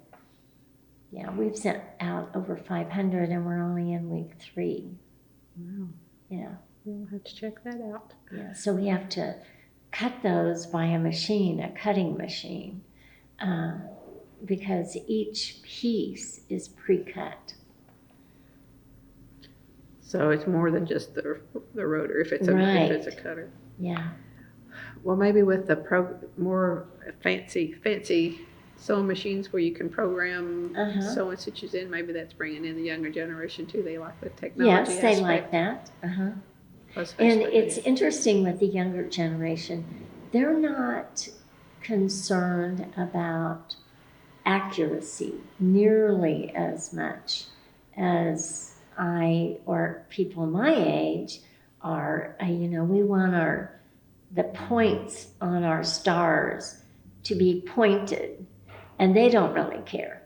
Yeah, we've sent out over 500, and we're only in week 3. Wow. Yeah. We'll have to check that out. Yeah, so we have to cut those by a cutting machine, because each piece is pre-cut. So it's more than just the rotor if it's Right. if it's a cutter. Yeah. Well, maybe with the more fancy sewing machines where you can program sewing stitches in, maybe that's bringing in the younger generation too. They like the technology Yes, they aspect. like that. Plus And Facebook it's videos. interesting with the younger generation, they're not concerned about accuracy nearly as much as I or people my age are. We want the points on our stars to be pointed, and they don't really care.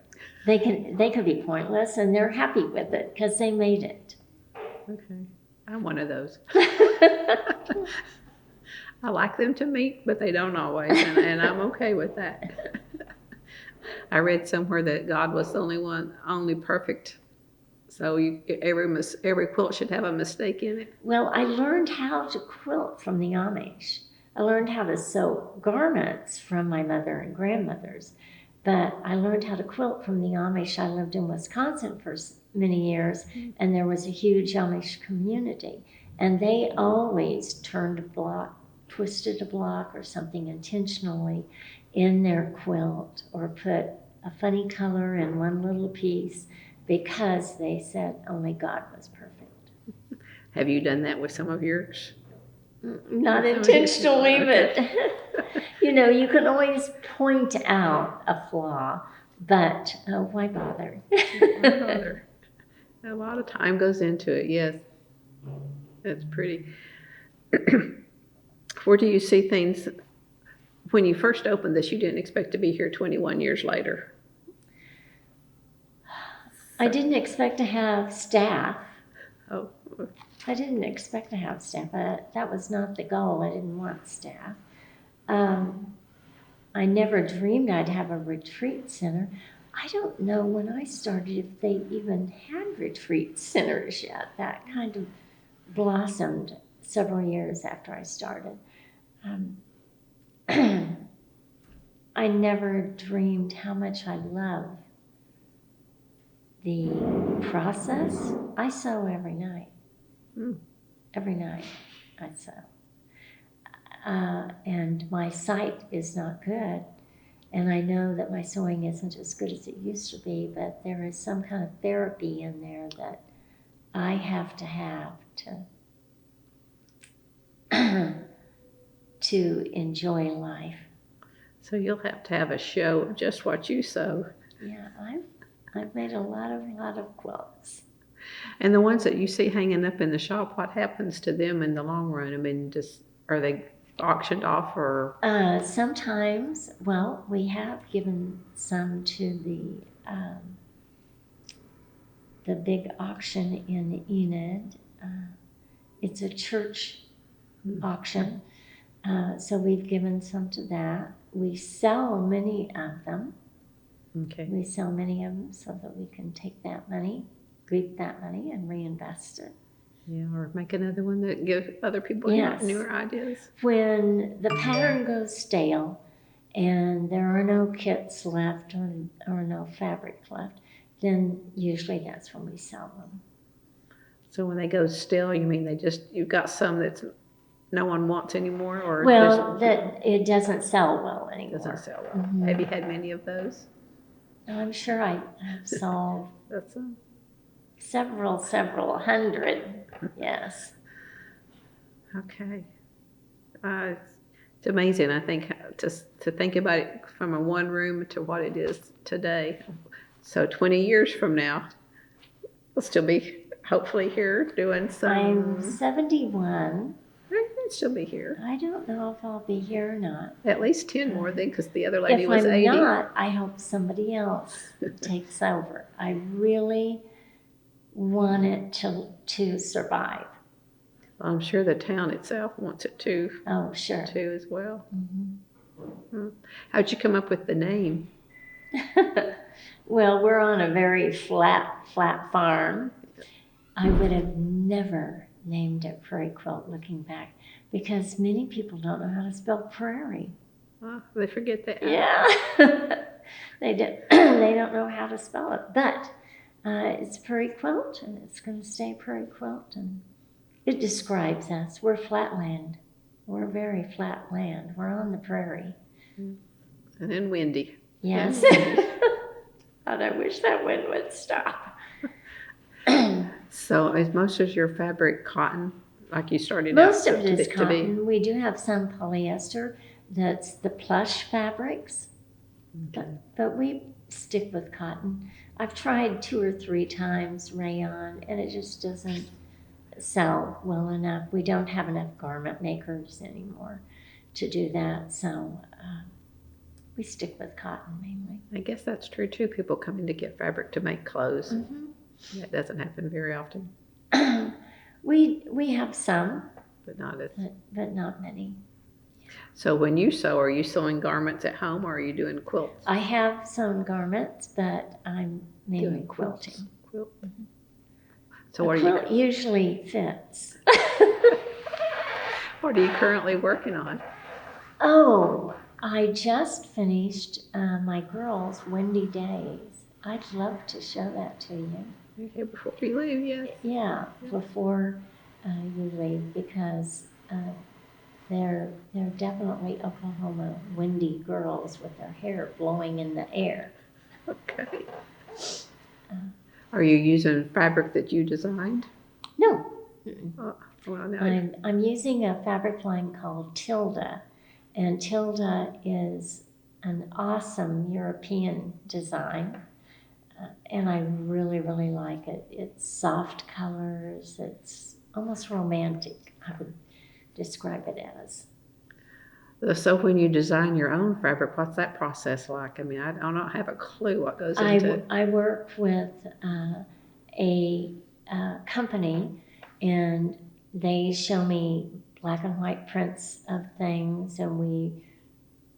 They can be pointless, and they're happy with it because they made it. Okay. I'm one of those. I like them to meet, but they don't always, and I'm okay with that. I read somewhere that God was the only perfect. So every quilt should have a mistake in it. Well, I learned how to quilt from the Amish. I learned how to sew garments from my mother and grandmothers. But I learned how to quilt from the Amish. I lived in Wisconsin for many years, and there was a huge Amish community. And they always turned a block, twisted a block or something intentionally in their quilt, or put a funny color in one little piece, because they said only God was perfect. Have you done that with some of yours? Not intentionally, but you can always point out a flaw, but why bother? Why bother? A lot of time goes into it, yes. That's pretty. Where do you see things, when you first opened this, you didn't expect to be here 21 years later? I didn't expect to have staff. Oh, I didn't expect to have staff. That was not the goal. I didn't want staff. I never dreamed I'd have a retreat center. I don't know when I started if they even had retreat centers yet. That kind of blossomed several years after I started. I never dreamed how much I love the process. I sew every night. Every night I sew. And my sight is not good. And I know that my sewing isn't as good as it used to be, but there is some kind of therapy in there that I have to enjoy life. so you'll have to have a show of just what you sew. Yeah, I've made a lot of quilts. And the ones that you see hanging up in the shop, what happens to them in the long run? I mean, are they auctioned off, or? Sometimes, well, we have given some to the big auction in Enid. It's a church auction, so we've given some to that. We sell many of them. Okay. We sell many of them so that we can take that money, reap that money, and reinvest it. Yeah, or make another one that gives other people newer ideas. When the pattern goes stale and there are no kits left or no fabric left, then usually that's when we sell them. So when they go stale, you mean you've got some that's no one wants anymore, or? Well, that it doesn't sell well anymore. Doesn't sell well. Mm-hmm. Have you had many of those? I'm sure I have sold That's several hundred, yes. Okay. It's amazing, I think, to think about it from a one room to what it is today. So 20 years from now, we'll still be hopefully here doing some. I'm 71. I can still be here. I don't know if I'll be here or not. At least 10 more then, because the other lady was 80. If I'm not, I hope somebody else takes over. I really want it to survive. Well, I'm sure the town itself wants it to. Oh, sure. Too as well. Mm-hmm. How'd you come up with the name? Well, we're on a very flat farm. I would have never named it Prairie Quilt looking back, because many people don't know how to spell prairie. Oh, they forget that. Yeah. They don't know how to spell it, but it's Prairie Quilt, and it's going to stay Prairie Quilt, and it describes us. We're flatland. We're very flat land. We're on the prairie. And then windy. Yes. God, I wish that wind would stop. So is most of your fabric cotton, like you started Most out of it is cotton. We do have some polyester. That's the plush fabrics. Okay. But we stick with cotton. I've tried 2 or 3 times rayon, and it just doesn't sell well enough. We don't have enough garment makers anymore to do that, so we stick with cotton mainly. I guess that's true too. People come in to get fabric to make clothes. Mm-hmm. That doesn't happen very often. We have some, but not as. But not many. So when you sew, are you sewing garments at home, or are you doing quilts? I have sewn garments, but I'm mainly quilting. Quilt. Mm-hmm. So what quilt usually fits. What are you currently working on? Oh, I just finished my girls' Windy Days. I'd love to show that to you. Okay, before we leave, yes. Yeah, before you leave, because they're definitely Oklahoma windy girls with their hair blowing in the air. Okay. Are you using fabric that you designed? No, Oh, well, no. I'm using a fabric line called Tilda, and Tilda is an awesome European design, and I really, really like it. It's soft colors, it's almost romantic, I would describe it as. So when you design your own fabric, what's that process like? I mean, I don't have a clue what goes into it. I work with a company, and they show me black and white prints of things, and we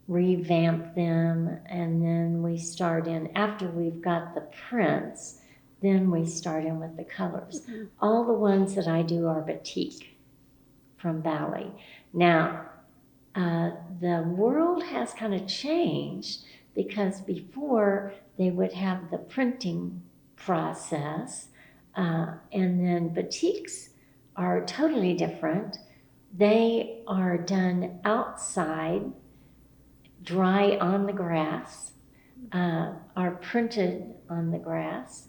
revamp them, and then we start in, after we've got the prints, then we start in with the colors. Mhm. All the ones that I do are batik from Bali. Now, the world has kind of changed, because before they would have the printing process, and then batiks are totally different. They are done outside, dry on the grass, are printed on the grass.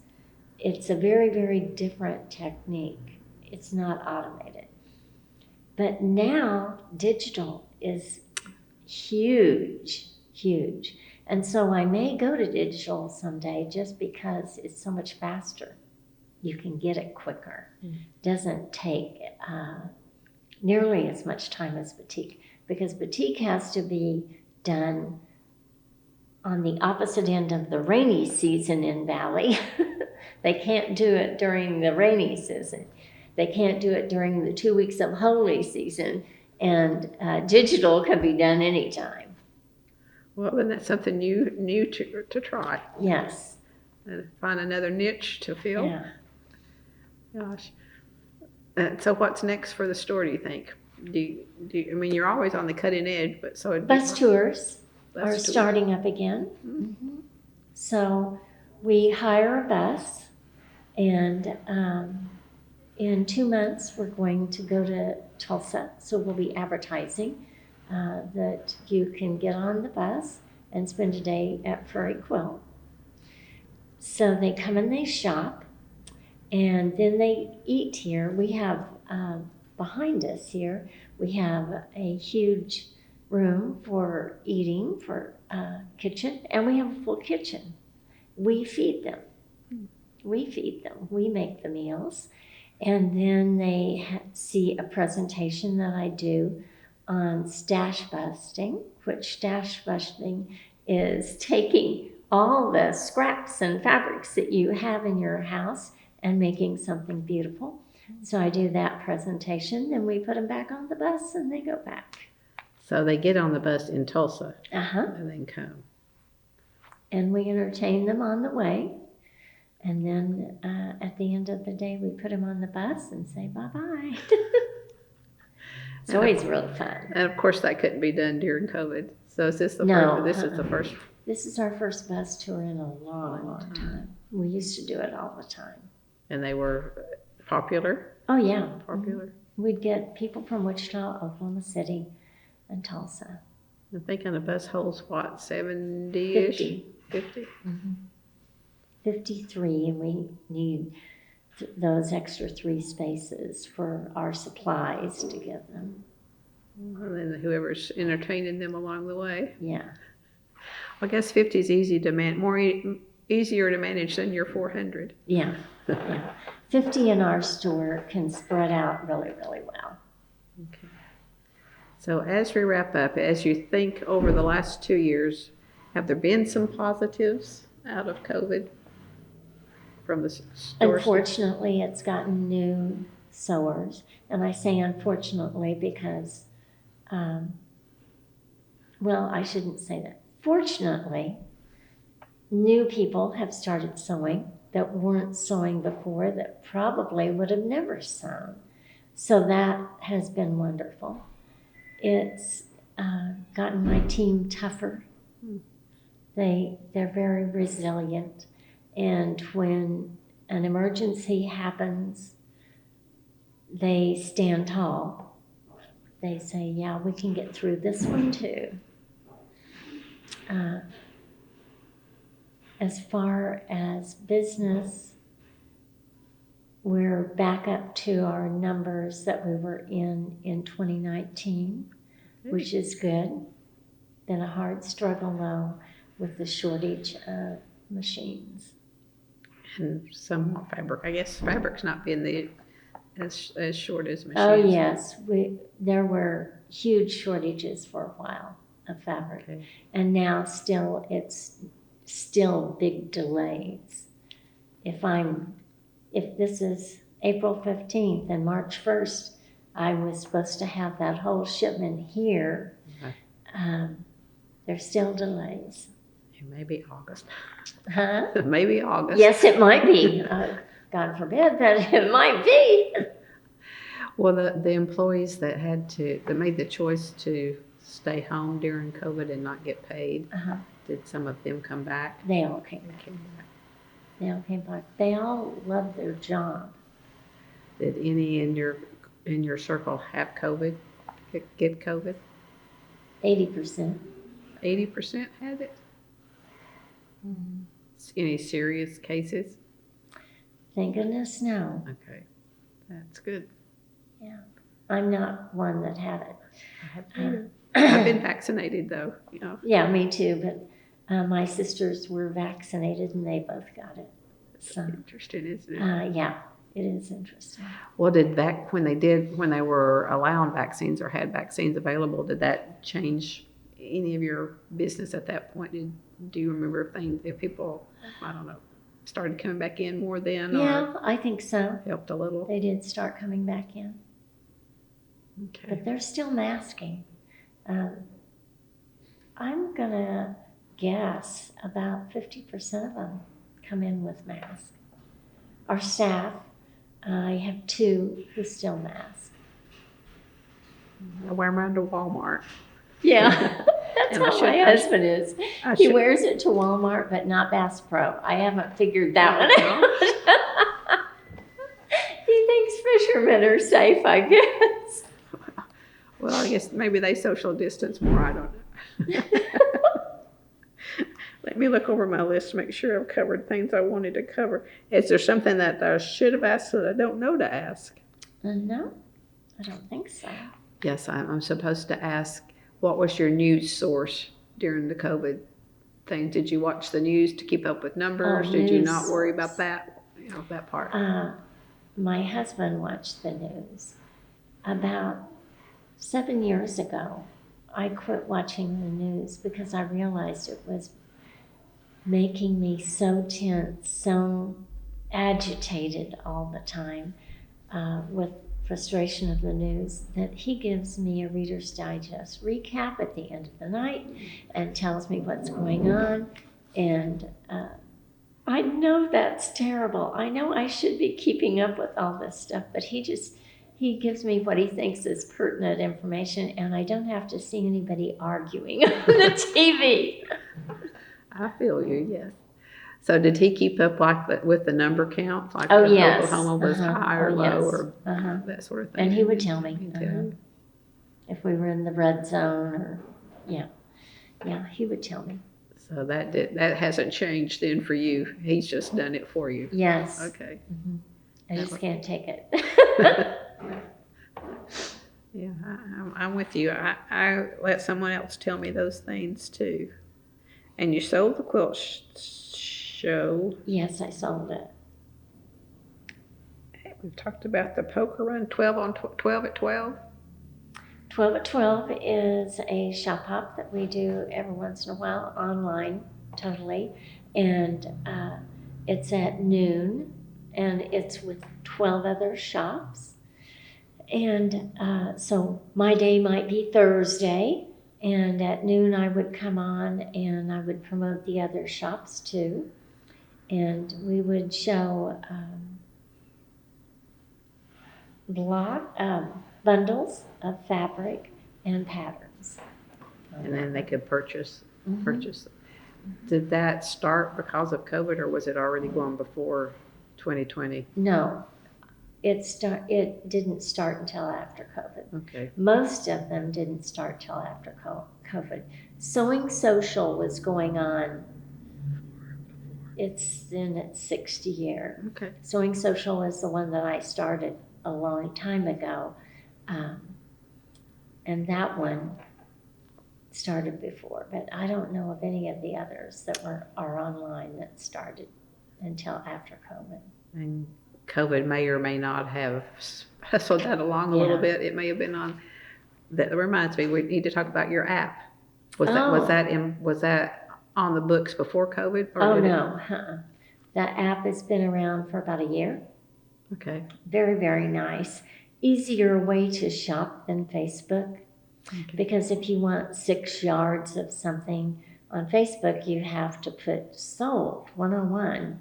It's a very, very different technique. It's not automated. But now digital is huge, huge. And so I may go to digital someday, just because it's so much faster. You can get it quicker. Doesn't take nearly as much time as batik, because batik has to be done on the opposite end of the rainy season in Valley. They can't do it during the rainy season. They can't do it during the 2 weeks of holy season, and digital can be done anytime. Well, then that's something new to try. Yes. And find another niche to fill. Yeah. Gosh. So what's next for the store, do you think? I mean, you're always on the cutting edge, but so it'd be Bus tours are tours. starting up again. Mm-hmm. So we hire a bus, and in 2 months we're going to go to Tulsa. So we'll be advertising that you can get on the bus and spend a day at Furry Quill. So they come and they shop, and then they eat here. We have behind us here, we have a huge room for eating, for kitchen, and we have a full kitchen. We feed them. We feed them. We make the meals. And then they see a presentation that I do on stash busting, which stash busting is taking all the scraps and fabrics that you have in your house and making something beautiful. So I do that presentation, then we put them back on the bus and they go back. So they get on the bus in Tulsa Uh-huh. and then come. And we entertain them on the way. And then at the end of the day, we put them on the bus and say bye-bye. It's always real fun. And of course, that couldn't be done during COVID. So is this the No, first? This is the first. This is our first bus tour in a long, long time. We used to do it all the time. And they were popular? Oh, yeah. Popular. We'd get people from Wichita, Oklahoma City, and Tulsa. I think on a bus holds what, 70-ish? 50. 50? Mm-hmm. 53, and we need those extra 3 spaces for our supplies to give them. And then whoever's entertaining them along the way. Yeah. I guess 50 is easy to easier to manage than your 400. Yeah. Yeah. 50 in our store can spread out really, really well. Okay. So as we wrap up, as you think over the last 2 years, have there been some positives out of COVID from the store? Unfortunately, it's gotten new sewers. And I say unfortunately because, well, I shouldn't say that. Fortunately, new people have started sewing that weren't sewing before, that probably would have never sewn. So that has been wonderful. It's gotten my team tougher. Hmm. They're very resilient, and when an emergency happens, they stand tall. They say, yeah, we can get through this one too. As far as business, we're back up to our numbers that we were in 2019, which is good. Been a hard struggle though with the shortage of machines. And some more fabric. I guess fabric's not being as short as machines. Oh yes, there were huge shortages for a while of fabric, Okay. and now it's still big delays. If this is April 15th and March 1st, I was supposed to have that whole shipment here. Okay. There's still delays. It may be August. Huh? Maybe August. Yes, it might be. God forbid, but it might be. Well, the employees that made the choice to stay home during COVID and not get paid, did some of them come back? They all came back. They all came back. They all love their job. Did any in your circle have COVID? Get COVID? 80%. 80% had it? Mm-hmm. Any serious cases? Thank goodness, no. Okay, that's good. Yeah, I'm not one that had it. I've been vaccinated though, you know. Yeah, me too. But my sisters were vaccinated and they both got it. So Interesting, isn't it? yeah, it is interesting. Well, when they were allowing vaccines or had vaccines available, did that change any of your business at that point? Do you remember if people, I don't know, started coming back in more then? Yeah, or I think so. helped a little? They did start coming back in. Okay. But they're still masking. I'm going to guess about 50% of them come in with masks. Our staff, I have 2 who still mask. I wear mine to Walmart. Yeah, that's And how my husband is. He wears it to Walmart, but not Bass Pro. I haven't figured that one out. He thinks fishermen are safe, I guess. Well, I guess maybe they social distance more. I don't know. Let me look over my list to make sure I've covered things I wanted to cover. Is there something that I should have asked that I don't know to ask? No, I don't think so. Yes, I'm supposed to ask, what was your news source during the COVID thing? Did you watch the news to keep up with numbers? Did you not worry about that? You know, that part. My husband watched the news. About 7 years ago, I quit watching the news because I realized it was making me so tense, so agitated all the time with frustration of the news, that he gives me a Reader's Digest recap at the end of the night and tells me what's going on. And I know that's terrible. I know I should be keeping up with all this stuff, but he gives me what he thinks is pertinent information, and I don't have to see anybody arguing on the TV. I feel you, yes. So did he keep up with the number count? Like Yes. Oklahoma was high or low or that sort of thing? And he would tell me He'd tell you. if we were in the red zone or, yeah, he would tell me. So that hasn't changed then for you. He's just done it for you. Yes. Okay. Mm-hmm. I just can't take it. Yeah, I'm with you. I let someone else tell me those things too. And you sold the quilt show. Yes, I sold it. We've talked about the poker run, 12 at 12. 12 at 12 is a shop hop that we do every once in a while online, totally. And it's at noon, and it's with 12 other shops. And so my day might be Thursday, and at noon I would come on and I would promote the other shops too. And we would show bundles of fabric and patterns. on And then they that could purchase. one. Did that start because of COVID, or was it already going before 2020? No, it didn't start until after COVID. Okay. Most of them didn't start till after COVID. Sewing Social was going on. It's in its 60th year. Okay. Sewing Social is the one that I started a long time ago, and that one started before. But I don't know of any of the others that are online that started until after COVID. And COVID may or may not have hustled that along a little Yeah. bit. It may have been on. That reminds me, we need to talk about your app. Was Oh. that on the books before COVID? Or Oh did it- no, that app has been around for about a year. Okay. Very, very nice. Easier way to shop than Facebook. Okay. Because if you want 6 yards of something on Facebook, you have to put sold 101,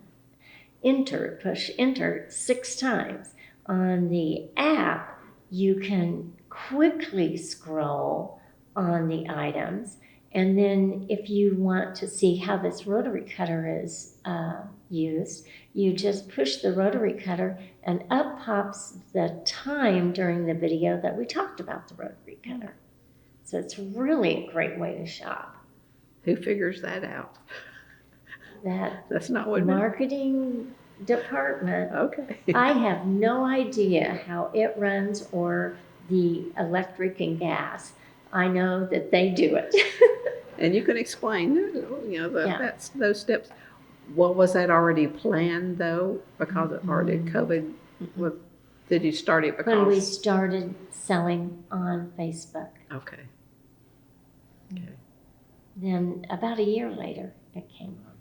push enter 6 times. On the app, you can quickly scroll on the items. And then if you want to see how this rotary cutter is used, you just push the rotary cutter and up pops the time during the video that we talked about the rotary cutter. So it's really a great way to shop. Who figures that out? That's not what. Marketing department. Okay. I have no idea how it runs or the electric and gas. I know that they do it. And you can explain, Yeah. that's those steps. Well, was that already planned though? Because or did COVID? Did you start it because? When we started selling on Facebook. Okay. Okay. Then about a year later, it came on.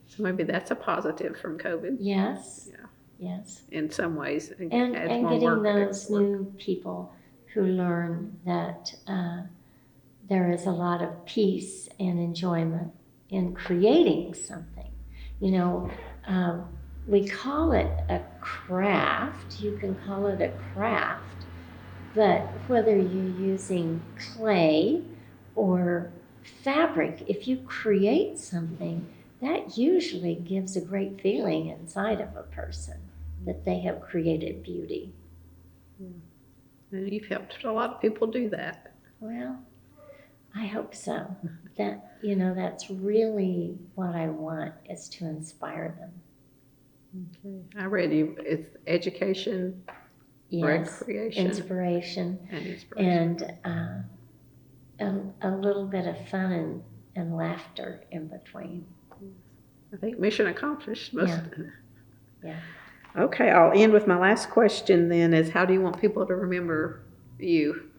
So maybe that's a positive from COVID. Yes. Yeah. Yes. In some ways, And adds more getting work, those work. new people who learn that there is a lot of peace and enjoyment in creating something. We call it a craft. You can call it a craft, but whether you're using clay or fabric, if you create something, that usually gives a great feeling inside of a person that they have created beauty. And you've helped a lot of people do that. Well, I hope so. That's really what I want, is to inspire them. Okay. I read you. It's education, Yes, recreation, inspiration, and inspiration. and a little bit of fun and laughter in between. I think mission accomplished. Yeah. Okay, I'll end with my last question then is how do you want people to remember you?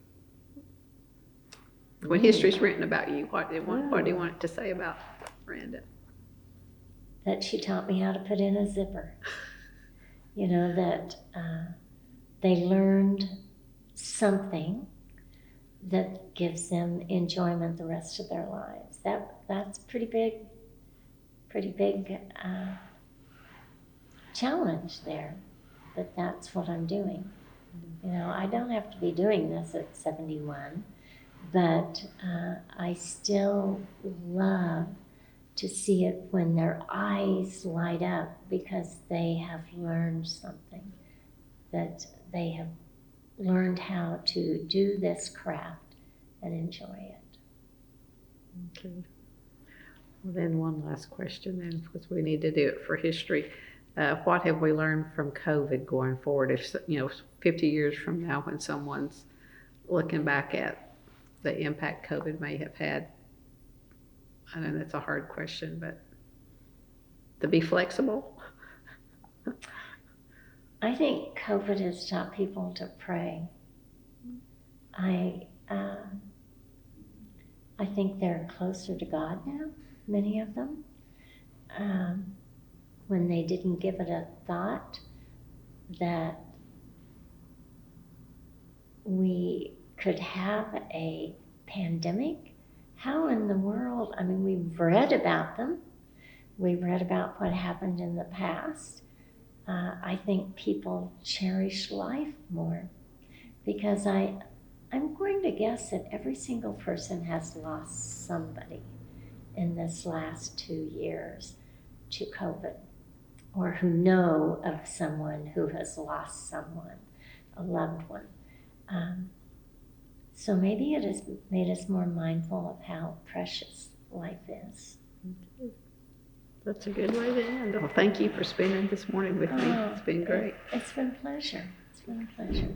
When history's written about you, what do you want it to say about Randa? That she taught me how to put in a zipper. That they learned something that gives them enjoyment the rest of their lives. That's pretty big challenge there, but that's what I'm doing. I don't have to be doing this at 71, but I still love to see it when their eyes light up because they have learned something, that they have learned how to do this craft and enjoy it. Okay. Well, then one last question then, because we need to do it for history. What have we learned from COVID going forward? If 50 years from now, when someone's looking back at the impact COVID may have had, I know that's a hard question, but to be flexible. I think COVID has taught people to pray. I think they're closer to God now, many of them. When they didn't give it a thought that we could have a pandemic. How in the world? I mean, we've read about them. We've read about what happened in the past. I think people cherish life more because I I'm going to guess that every single person has lost somebody in this last 2 years to COVID, or who know of someone who has lost someone, a loved one. So maybe it has made us more mindful of how precious life is. That's a good way to end. Well, thank you for spending this morning with me. It's been great. It's been a pleasure. It's been a pleasure.